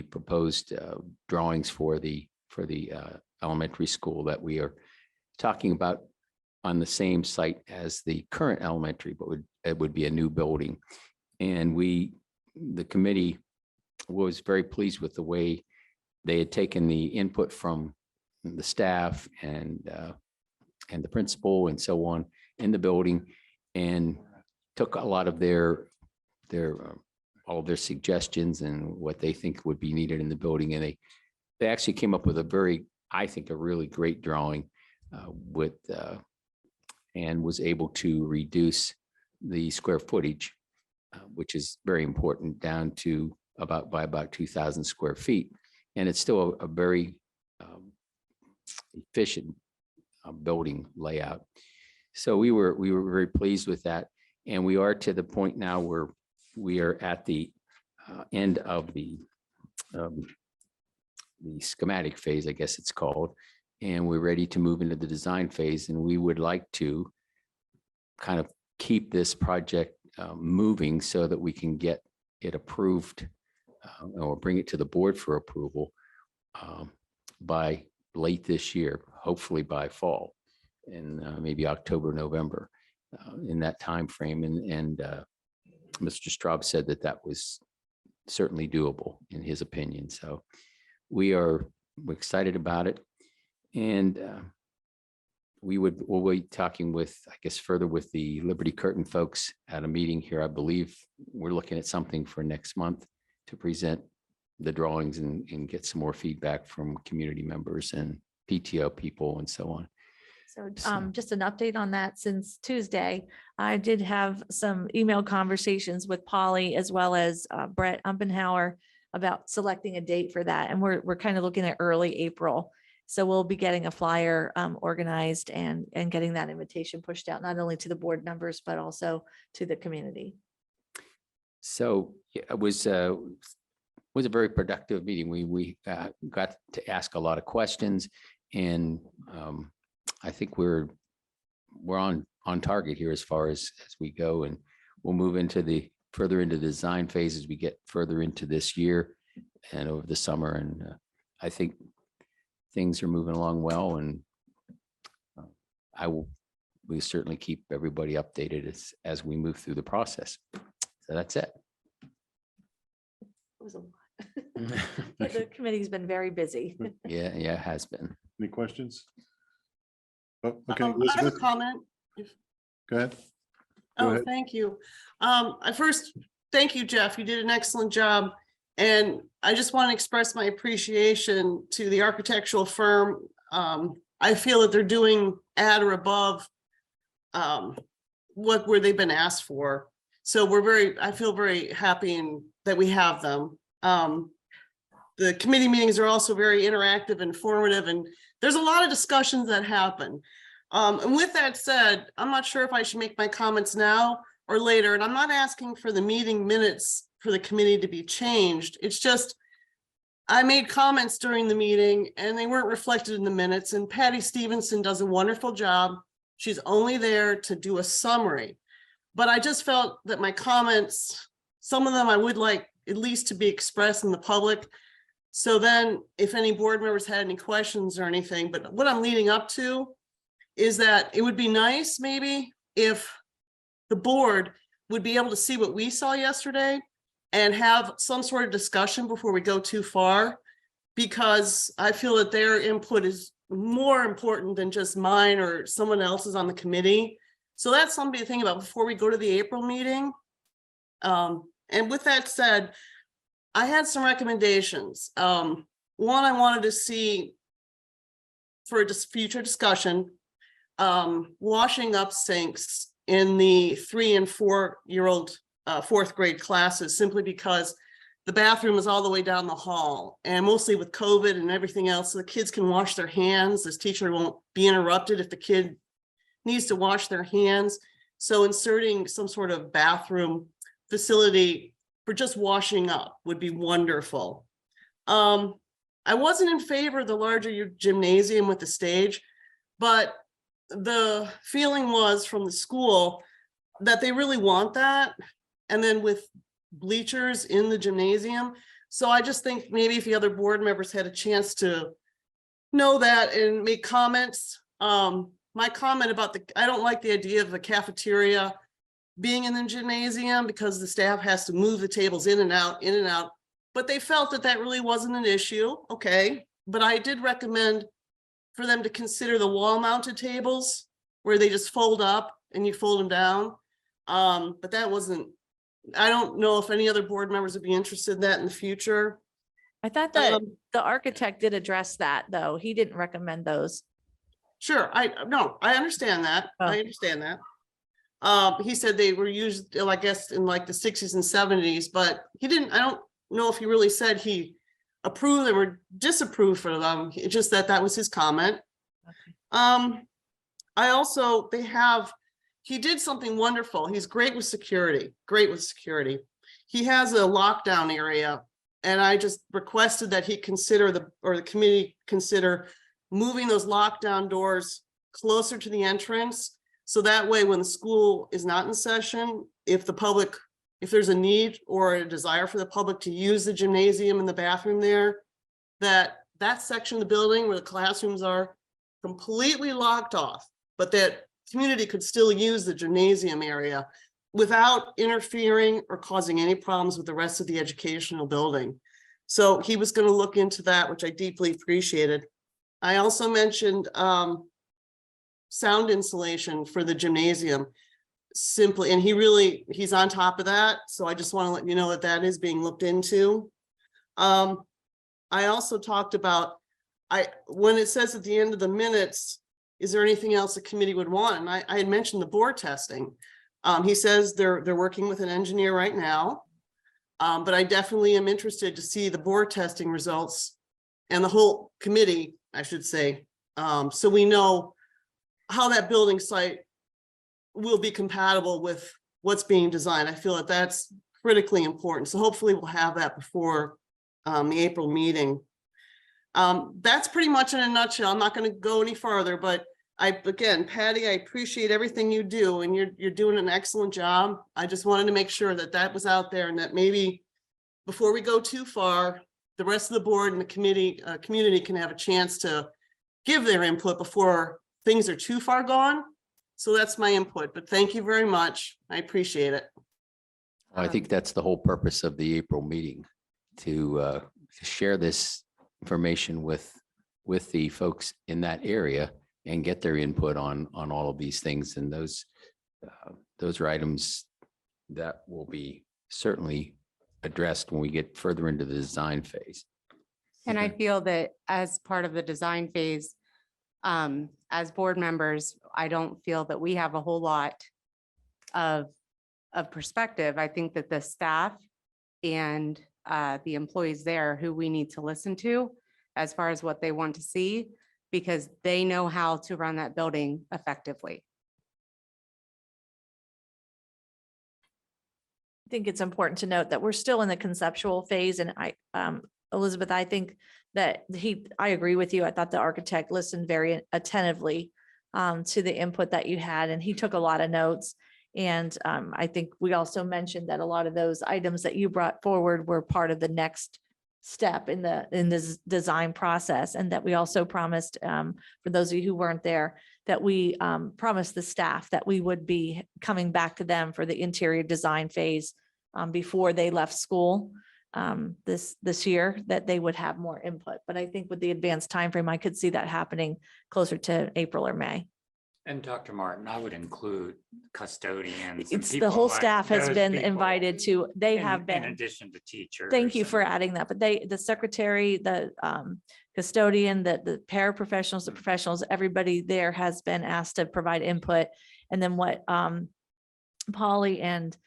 proposed drawings for the elementary school that we are talking about on the same site as the current elementary, but it would be a new building. And the committee was very pleased with the way they had taken the input from the staff and the principal and so on in the building, and took a lot of their all of their suggestions and what they think would be needed in the building. And they actually came up with I think, a really great drawing and was able to reduce the square footage, which is very important, down to by about 2,000 square feet. And it's still a very efficient building layout. So we were very pleased with that. And we are to the point now where we are at the end of the schematic phase, I guess it's called, and we're ready to move into the design phase. And we would like to kind of keep this project moving so that we can get it approved or bring it to the board for approval by late this year, hopefully by fall, in maybe October, November, in that time frame. And Mr. Straub said that was certainly doable in his opinion. So we're excited about it. And we'll be talking with, I guess, further with the Liberty Curtain folks at a meeting here. I believe we're looking at something for next month to present the drawings and get some more feedback from community members and PTO people and so on. So just an update on that. Since Tuesday, I did have some email conversations with Polly as well as Brett Umpenhauer about selecting a date for that. And we're kind of looking at early April. So we'll be getting a flyer organized and getting that invitation pushed out, not only to the board members, but also to the community. So yeah, it was a very productive meeting. We got to ask a lot of questions, and I think we're on target here as far as we go, and we'll move into further into the design phase as we get further into this year and over the summer. And I think things are moving along well, and we certainly keep everybody updated as we move through the process. So that's it. It was a lot. The committee's been very busy. Yeah, it has been. Any questions? Oh, okay, I have a Elizabeth, comment. go ahead. Go Oh, ahead. thank you. I first, thank you, Jeff. You did an excellent job. And I just want to express my appreciation to the architectural firm. I feel that they're doing at or above where they've been asked for. So I feel very happy that we have them. The committee meetings are also very interactive, informative, and there's a lot of discussions that happen. And with that said, I'm not sure if I should make my comments now or later, and I'm not asking for the meeting minutes for the committee to be changed. It's just, I made comments during the meeting and they weren't reflected in the minutes, and Patty Stevenson does a wonderful job. She's only there to do a summary, but I just felt that my comments, some of them I would like at least to be expressed in the public. So then if any board members had any questions or anything, but what I'm leading up to is that it would be nice maybe if the board would be able to see what we saw yesterday and have some sort of discussion before we go too far, because I feel that their input is more important than just mine or someone else's on the committee. So that's something to think about before we go to the April meeting. And with that said, I had some recommendations. One, I wanted to see for just future discussion, washing up sinks in the 3- and 4-year-old fourth grade classes, simply because the bathroom is all the way down the hall, and mostly with COVID and everything else, so the kids can wash their hands. This teacher won't be interrupted if the kid needs to wash their hands. So inserting some sort of bathroom facility for just washing up would be wonderful. I wasn't in favor of the larger gymnasium with the stage, but the feeling was from the school that they really want that. And then with bleachers in the gymnasium. So I just think maybe if the other board members had a chance to know that and make comments. My comment about I don't like the idea of the cafeteria being in the gymnasium because the staff has to move the tables in and out, in and out. But they felt that that really wasn't an issue, okay? But I did recommend for them to consider the wall-mounted tables where they just fold up and you fold them down. But that wasn't, I don't know if any other board members would be interested in that in the future. I thought that Um, the architect did address that, though. He didn't recommend those. Sure, I understand that. I Oh. understand that. He said they were used, I guess, in like the 60s and 70s, but he didn't, I don't know if he really said he approved them or disapproved for them. It's just that that was his comment. I also, he did something wonderful. He's great with security, great with security. He has a lockdown area, and I just requested that he consider the committee consider moving those lockdown doors closer to the entrance. So that way, when the school is not in session, if there's a need or a desire for the public to use the gymnasium and the bathroom there, that section of the building where the classrooms are completely locked off, but that community could still use the gymnasium area without interfering or causing any problems with the rest of the educational building. So he was going to look into that, which I deeply appreciated. I also mentioned sound insulation for the gymnasium simply, and he's on top of that. So I just want to let you know that that is being looked into. I also talked about, when it says at the end of the minutes, is there anything else the committee would want? And I had mentioned the bore testing. He says they're working with an engineer right now. But I definitely am interested to see the bore testing results and the whole committee, I should say. So we know how that building site will be compatible with what's being designed. I feel that that's critically important. So hopefully we'll have that before the April meeting. That's pretty much in a nutshell. I'm not going to go any farther, but again, Patty, I appreciate everything you do, and you're doing an excellent job. I just wanted to make sure that that was out there, and that maybe before we go too far, the rest of the board and the community can have a chance to give their input before things are too far gone. So that's my input, but thank you very much. I appreciate it. I think that's the whole purpose of the April meeting, to share this information with the folks in that area and get their input on all of these things, and those are items that will be certainly addressed when we get further into the design phase. And I feel that as part of the design phase, as board members, I don't feel that we have a whole lot of perspective. I think that the staff and the employees there who we need to listen to as far as what they want to see, because they know how to run that building effectively. I think it's important to note that we're still in the conceptual phase, and Elizabeth, I think that I agree with you. I thought the architect listened very attentively to the input that you had, and he took a lot of notes. And I think we also mentioned that a lot of those items that you brought forward were part of the next step in this design process, and that we also promised, for those of you who weren't there, that we promised the staff that we would be coming back to them for the interior design phase before they left school this year, that they would have more input. But I think with the advanced timeframe, I could see that happening closer to April or May. And Dr. Martin, I would include custodians. and It's the people whole like staff has those been people invited to, they in- have In been. addition to teachers. Thank you for and- adding that, but the secretary, the custodian, the paraprofessionals, the professionals, everybody there has been asked to provide input. And then what Polly and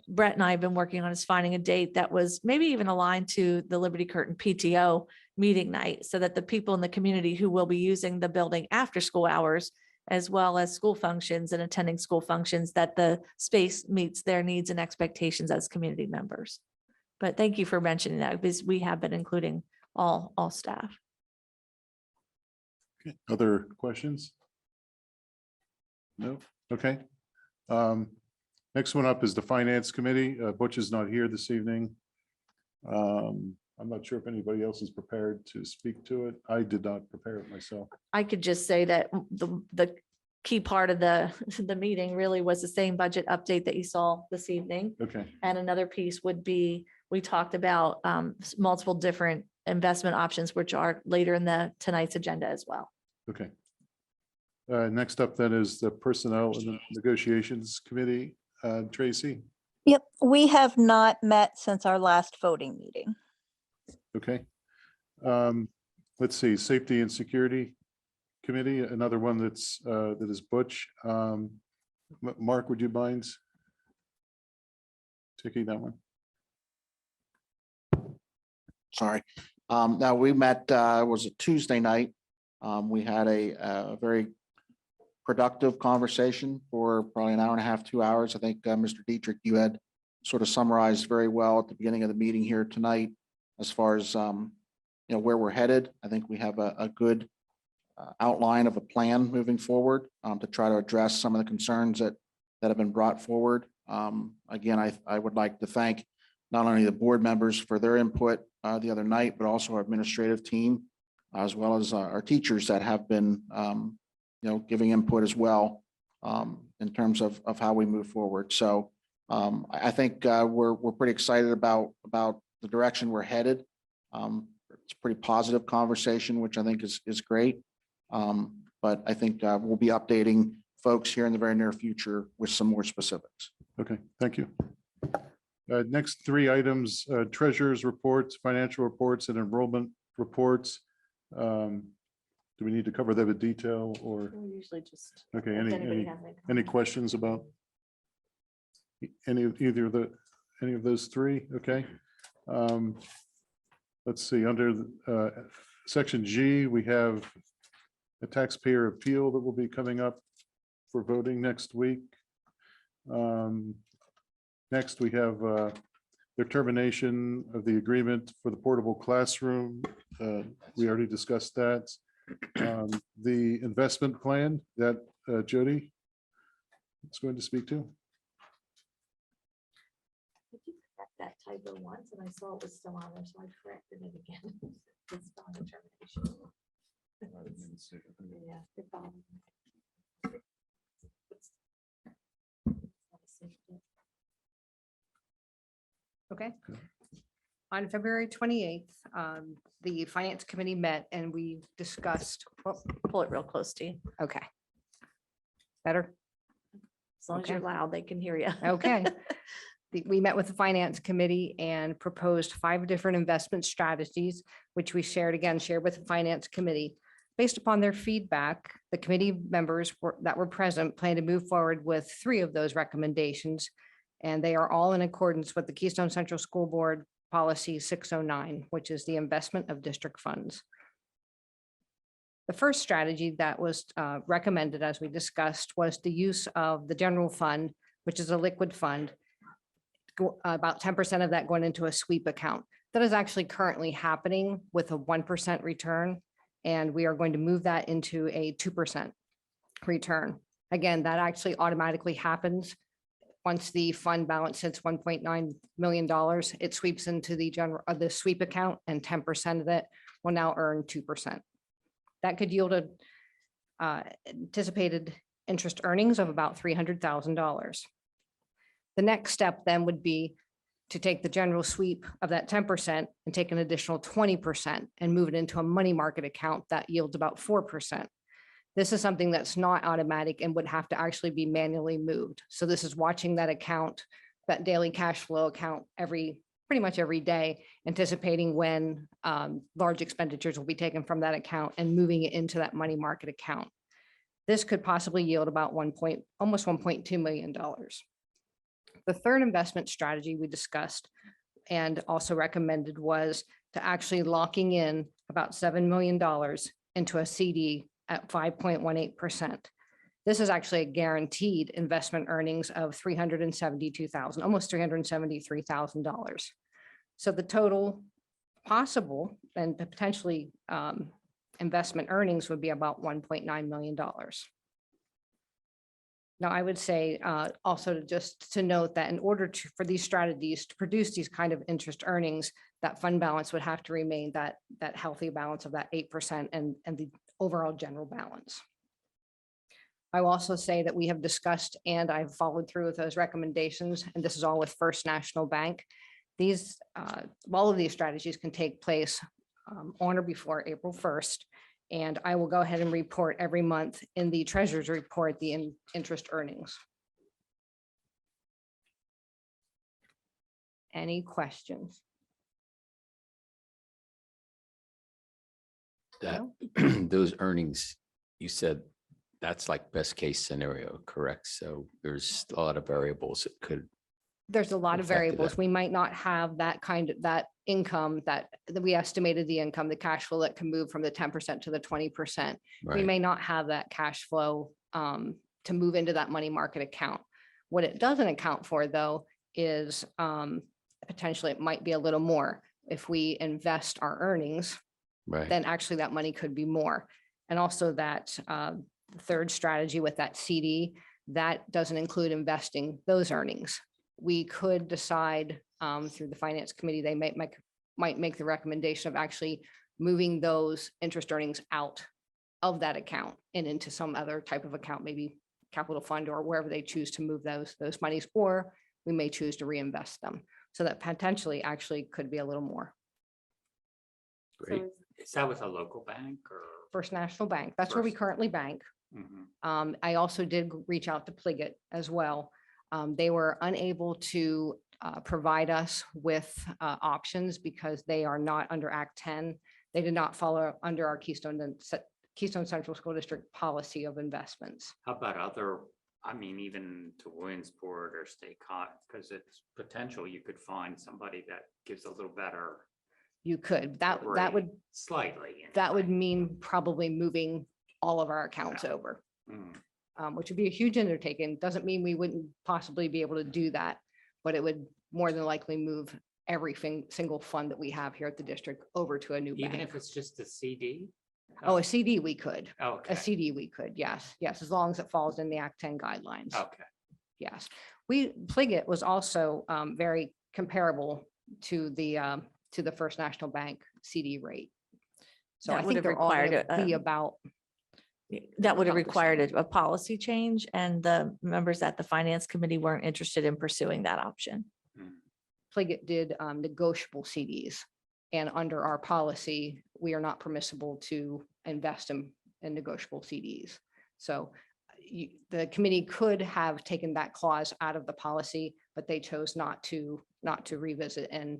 Brett and I have been working on is finding a date that was maybe even aligned to the Liberty Curtain PTO meeting night, so that the people in the community who will be using the building after school hours, as well as school functions and attending school functions, that the space meets their needs and expectations as community members. But thank you for mentioning that, because we have been including all staff. Okay, other questions? No, okay. Next one up is the Finance Committee. Butch is not here this evening. I'm not sure if anybody else is prepared to speak to it. I did not prepare it myself. I could just say that the key part of the, the meeting really was the same budget update that you saw this evening. Okay, And another piece would be, we talked about multiple different investment options, which are later in tonight's agenda as well. okay. Next up then is the Personnel and Negotiations Committee. Tracy, Yep, we have not met since our last voting meeting. okay. Let's see, Safety and Security Committee, another one that's, that is Butch. Mark, would you mind taking that one? Sorry. Now we met, it was a Tuesday night. We had a very productive conversation for probably an hour and a half, 2 hours. I think, Mr. Dietrich, you had sort of summarized very well at the beginning of the meeting here tonight as far as, where we're headed. I think we have a good outline of a plan moving forward to try to address some of the concerns that have been brought forward. Again, I would like to thank not only the board members for their input the other night, but also our administrative team, as well as our teachers that have been, giving input as well in terms of how we move forward. So I think we're pretty excited about the direction we're headed. It's a pretty positive conversation, which I think is great. But I think we'll be updating folks here in the very near future with some more specifics. Okay, thank you. Next three items, treasurer's reports, financial reports, and enrollment reports. Do we need to cover them in detail or, We usually just. okay, if anybody any has any any comments. questions about any of those three? Okay. Let's see, under section G, we have a taxpayer appeal that will be coming up for voting next week. Next, we have the termination of the agreement for the portable classroom. We already discussed that. The investment plan that Jody is going to speak to. I did correct that typo once and I saw it was still on there, so I corrected it again. It's on the termination. Yeah, good call. Okay. On February 28th, the Finance Committee met and we discussed, oh, Pull it real close to you. okay. Better? As long as you're Okay. loud, they can hear you. Okay. We met with the Finance Committee and proposed 5 different investment strategies, which we shared with the Finance Committee. Based upon their feedback, the committee members that were present plan to move forward with 3 of those recommendations. And they are all in accordance with the Keystone Central School Board Policy 609, which is the investment of district funds. The first strategy that was recommended, as we discussed, was the use of the general fund, which is a liquid fund, about 10% of that going into a sweep account. That is actually currently happening with a 1% return, and we are going to move that into a 2% return. Again, that actually automatically happens. Once the fund balance hits $1.9 million, it sweeps into the sweep account, and 10% of it will now earn 2%. That could yield anticipated interest earnings of about $300,000. The next step then would be to take the general sweep of that 10% and take an additional 20% and move it into a money market account that yields about 4%. This is something that's not automatic and would have to actually be manually moved. So this is watching that account, that daily cash flow account pretty much every day, anticipating when large expenditures will be taken from that account and moving it into that money market account. This could possibly yield about almost $1.2 million. The third investment strategy we discussed and also recommended was to actually locking in about $7 million into a CD at 5.18%. This is actually a guaranteed investment earnings of $372,000, almost $373,000. So the total possible and potentially investment earnings would be about $1.9 million. Now, I would say also just to note that in order for these strategies to produce these kind of interest earnings, that fund balance would have to remain that healthy balance of that 8% and the overall general balance. I will also say that we have discussed and I've followed through with those recommendations, and this is all with First National Bank. These, all of these strategies can take place on or before April 1st. And I will go ahead and report every month in the treasurer's report, the interest earnings. Any questions? That, No? those earnings, you said that's like best case scenario, correct? So there's a lot of variables that could, There's a lot of affected variables. that. We might not have that kind of, that income that we estimated the income, the cash flow that can move from the 10% to the 20%. We right? may not have that cash flow to move into that money market account. What it doesn't account for, though, is potentially it might be a little more. If we invest our earnings, Right. then actually that money could be more. And also that third strategy with that CD, that doesn't include investing those earnings. We could decide through the finance committee, they might make the recommendation of actually moving those interest earnings out of that account and into some other type of account, maybe capital fund or wherever they choose to move those monies, or we may choose to reinvest them. So that potentially actually could be a little more. Great. Is that with a local bank or? First National Bank, that's where we First. currently bank. Mhm. I also did reach out to Pliget as well. They were unable to provide us with options because they are not under Act 10. They did not follow under our Keystone Central School District policy of investments. How about other, I mean, even to Williamsport or State Cotton, because it's potential you could find somebody that gives a little better. You could, that rate, would, Slightly. that would anyway. mean probably moving all of our accounts over, Mm. which would be a huge undertaking. Doesn't mean we wouldn't possibly be able to do that, but it would more than likely move every single fund that we have here at the district over to a new Even bank. if it's just a CD? Oh, a CD we could, Okay. a CD we could, yes, as long as it falls in the Act 10 guidelines. Okay. Yes, Pliget was also very comparable to the First National Bank CD rate. So That I would think have they're all required gonna be a- about, That would have about the required same. a policy change, and the members at the finance committee weren't interested in pursuing that option. Mm. Pliget did negotiable CDs. And under our policy, we are not permissible to invest in negotiable CDs. So the committee could have taken that clause out of the policy, but they chose not to revisit and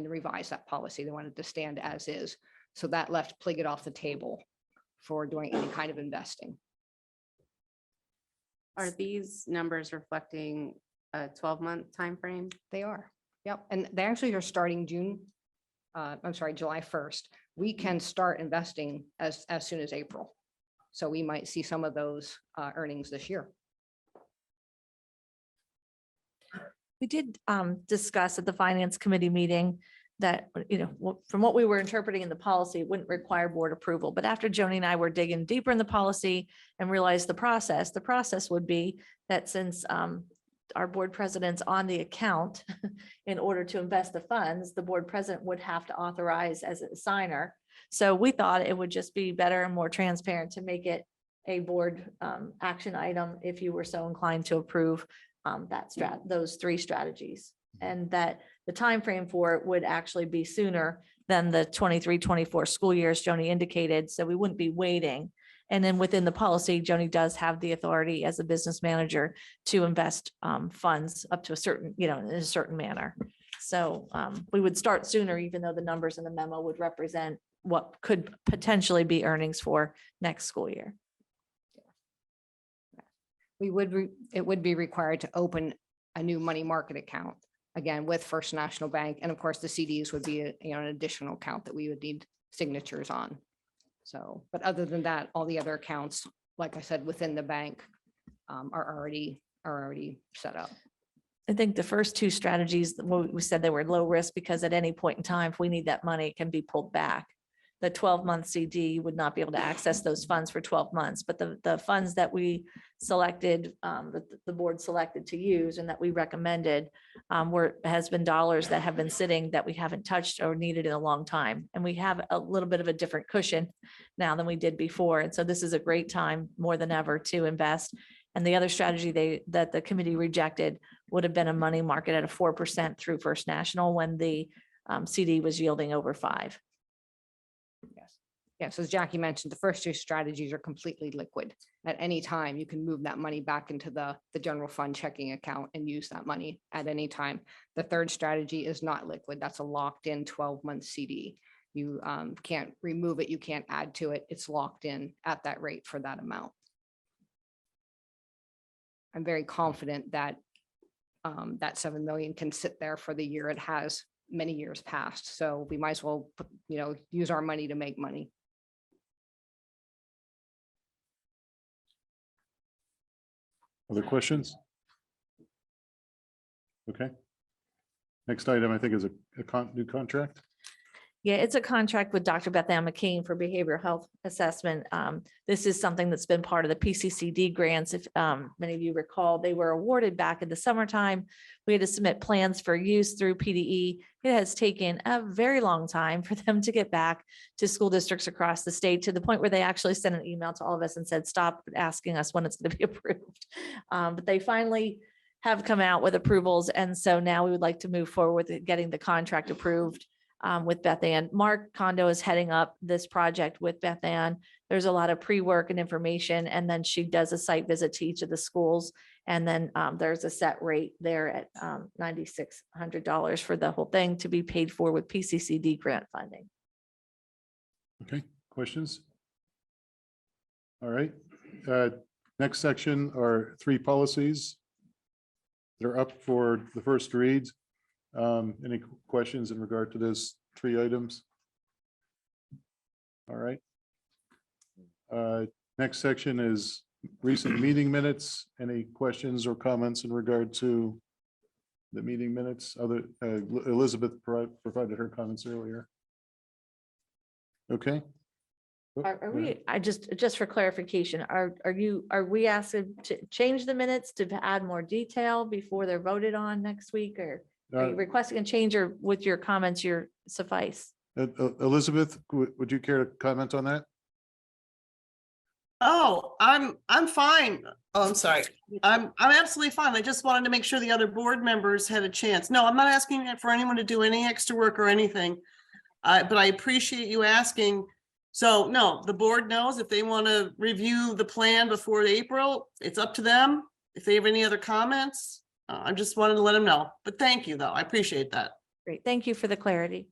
revise that policy. They wanted to stand as is. So that left Pliget off the table for doing any kind of investing. Are these numbers reflecting a 12-month timeframe? They are. Yep. And they actually are starting July 1st. We can start investing as soon as April. So we might see some of those earnings this year. We did discuss at the finance committee meeting that, from what we were interpreting in the policy, it wouldn't require board approval. But after Joni and I were digging deeper in the policy and realized the process would be that since our board president's on the account, in order to invest the funds, the board president would have to authorize as a signer. So we thought it would just be better and more transparent to make it a board action item if you were so inclined to approve those three strategies. And that the time frame for it would actually be sooner than the 23-24 school years Joni indicated, so we wouldn't be waiting. And then within the policy, Joni does have the authority as a business manager to invest funds up to a certain, in a certain manner. So we would start sooner, even though the numbers in the memo would represent what could potentially be earnings for next school year. It would be required to open a new money market account, again, with First National Bank. And of course, the CDs would be, an additional account that we would need signatures on. So, but other than that, all the other accounts, like I said, within the bank are already set up. I think the first two strategies, we said they were low risk because at any point in time, if we need that money, it can be pulled back. the 12-month CD, you would not be able to access those funds for 12 months. But the funds that we selected, that the board selected to use and that we recommended has been dollars that have been sitting that we haven't touched or needed in a long time. And we have a little bit of a different cushion now than we did before. And so this is a great time more than ever to invest. And the other strategy that the committee rejected would have been a money market at a 4% through First National when the CD was yielding over 5%. Yes, as Jackie mentioned, the first two strategies are completely liquid. At any time, you can move that money back into the general fund checking account and use that money at any time. The third strategy is not liquid. That's a locked-in 12-month CD. You can't remove it. You can't add to it. It's locked in at that rate for that amount. I'm very confident that that 7 million can sit there for the year it has many years past. So we might as well, use our money to make money. Other questions? Okay. Next item, I think, is a new contract. Yeah, it's a contract with Dr. Beth Ann McCain for behavioral health assessment. This is something that's been part of the PCCD grants. If many of you recall, they were awarded back in the summertime. We had to submit plans for use through PDE. It has taken a very long time for them to get back to school districts across the state, to the point where they actually sent an email to all of us and said, stop asking us when it's going to be approved. But they finally have come out with approvals. And so now we would like to move forward with getting the contract approved with Beth Ann. Mark Kondo is heading up this project with Beth Ann. There's a lot of pre-work and information, and then she does a site visit to each of the schools. And then there's a set rate there at $9,600 for the whole thing to be paid for with PCCD grant funding. Okay, questions? All right. Next section are 3 policies that are up for the first read. Any questions in regard to those 3 items? All right. Next section is recent meeting minutes. Any questions or comments in regard to the meeting minutes? Elizabeth provided her comments earlier. Okay. Are we, just for clarification, are we asked to change the minutes to add more detail before they're voted on next week, or are you requesting a change, or with your comments, your suffice? Elizabeth, would you care to comment on that? Oh, I'm fine. Oh, I'm sorry. I'm absolutely fine. I just wanted to make sure the other board members had a chance. No, I'm not asking for anyone to do any extra work or anything. But I appreciate you asking. So no, the board knows if they want to review the plan before April, it's up to them. If they have any other comments, I just wanted to let them know. But thank you, though. I appreciate that. Great. Thank you for the clarity.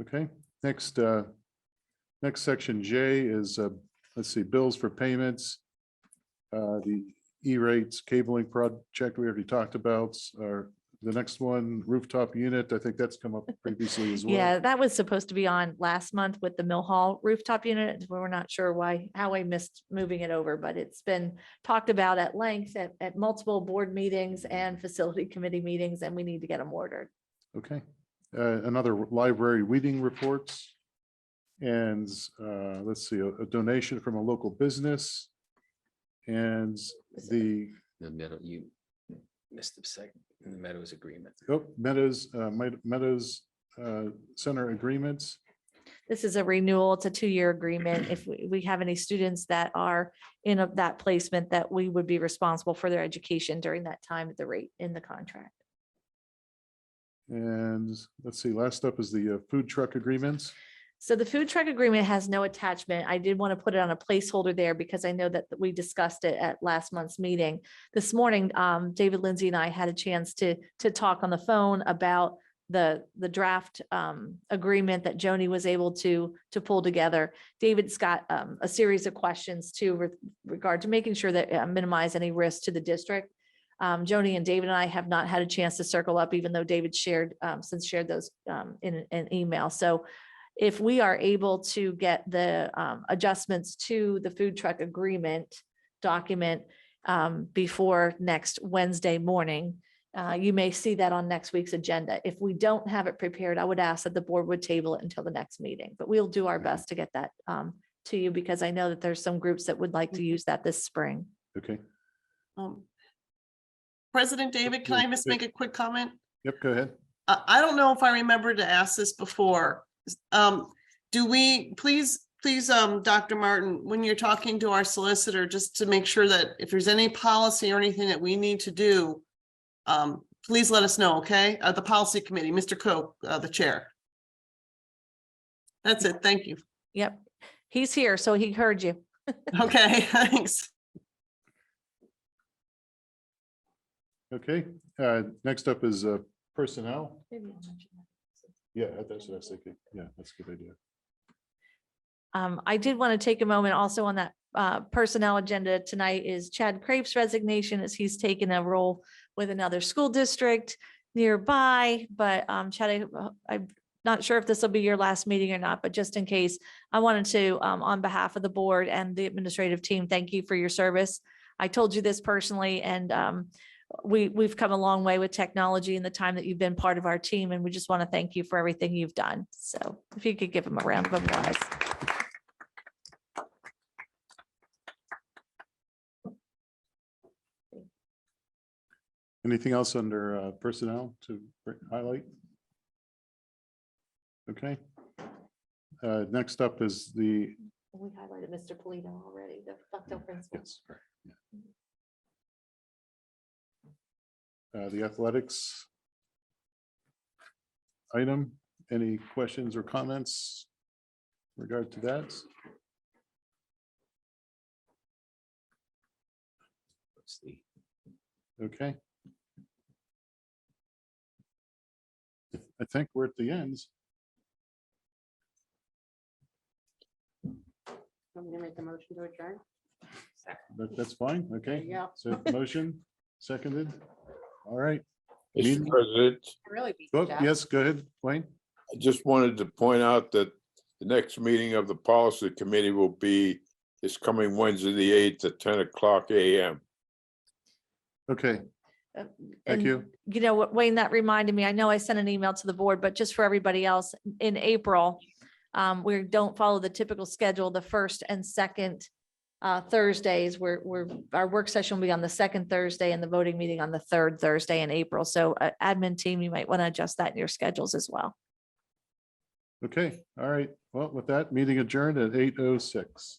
Okay, next section J is, let's see, bills for payments. The E-rates cabling project we already talked about. The next one, rooftop unit, I think that's come up previously as well. Yeah, that was supposed to be on last month with the Mill Hall rooftop unit. We're not sure how I missed moving it over, but it's been talked about at length at multiple board meetings and facility committee meetings, and we need to get them ordered. Okay, another library reading reports. And let's see, a donation from a local business. And the middle, you missed the second, in the Meadows agreement. Meadows Center agreements. This is a renewal. It's a 2-year agreement. If we have any students that are in that placement, that we would be responsible for their education during that time at the rate in the contract. And let's see, last up is the food truck agreements. So the food truck agreement has no attachment. I did want to put it on a placeholder there because I know that we discussed it at last month's meeting. This morning, David Lindsay and I had a chance to talk on the phone about the draft agreement that Joni was able to pull together. David's got a series of questions too with regard to making sure that minimize any risk to the district. Joni and David and I have not had a chance to circle up, even though David shared those in an email. So if we are able to get the adjustments to the food truck agreement document before next Wednesday morning, You may see that on next week's agenda. If we don't have it prepared, I would ask that the board would table it until the next meeting, but we'll do our best to get that to you because I know that there's some groups that would like to use that this spring. Okay, President David, can I just make a quick comment? yep, go ahead. I don't know if I remember to ask this before. Do we, please, Dr. Martin, when you're talking to our solicitor, just to make sure that if there's any policy or anything that we need to do, please let us know, okay? The policy committee, Mr. Coe, the chair. That's it. Thank you. Yep, he's here, so he heard you. Okay, thanks. Okay, next up is personnel. Yeah, that's what I was thinking. Yeah, that's a good idea. I did want to take a moment also on that personnel agenda tonight is Chad Crape's resignation as he's taken a role with another school district nearby. But Chad, I'm not sure if this will be your last meeting or not, but just in case, I wanted to, on behalf of the board and the administrative team, thank you for your service. I told you this personally, and we've come a long way with technology and the time that you've been part of our team, and we just want to thank you for everything you've done. So if you could give him a round of applause. Anything else under personnel to highlight? Okay. Next up is the, We highlighted Mr. Polito already, the Bucktail principal. yes, correct, yeah. The athletics item, any questions or comments in regard to that? Let's see. Okay. I think we're at the ends. I'm gonna make the motion to adjourn. That's fine, okay. Yeah. So motion, seconded. All right. Mr. Meeting- President, Really beat Oh, Jeff. yes, go ahead, Wayne. I just wanted to point out that the next meeting of the policy committee will be this coming Wednesday, the 8th at 10:00 a.m. Okay, thank And you. you know what, Wayne, that reminded me, I know I sent an email to the board, but just for everybody else, in April, we don't follow the typical schedule, the first and second Thursdays, our work session will be on the second Thursday and the voting meeting on the third Thursday in April. So admin team, you might want to adjust that in your schedules as well. Okay, all right. Well, with that, meeting adjourned at 8:06.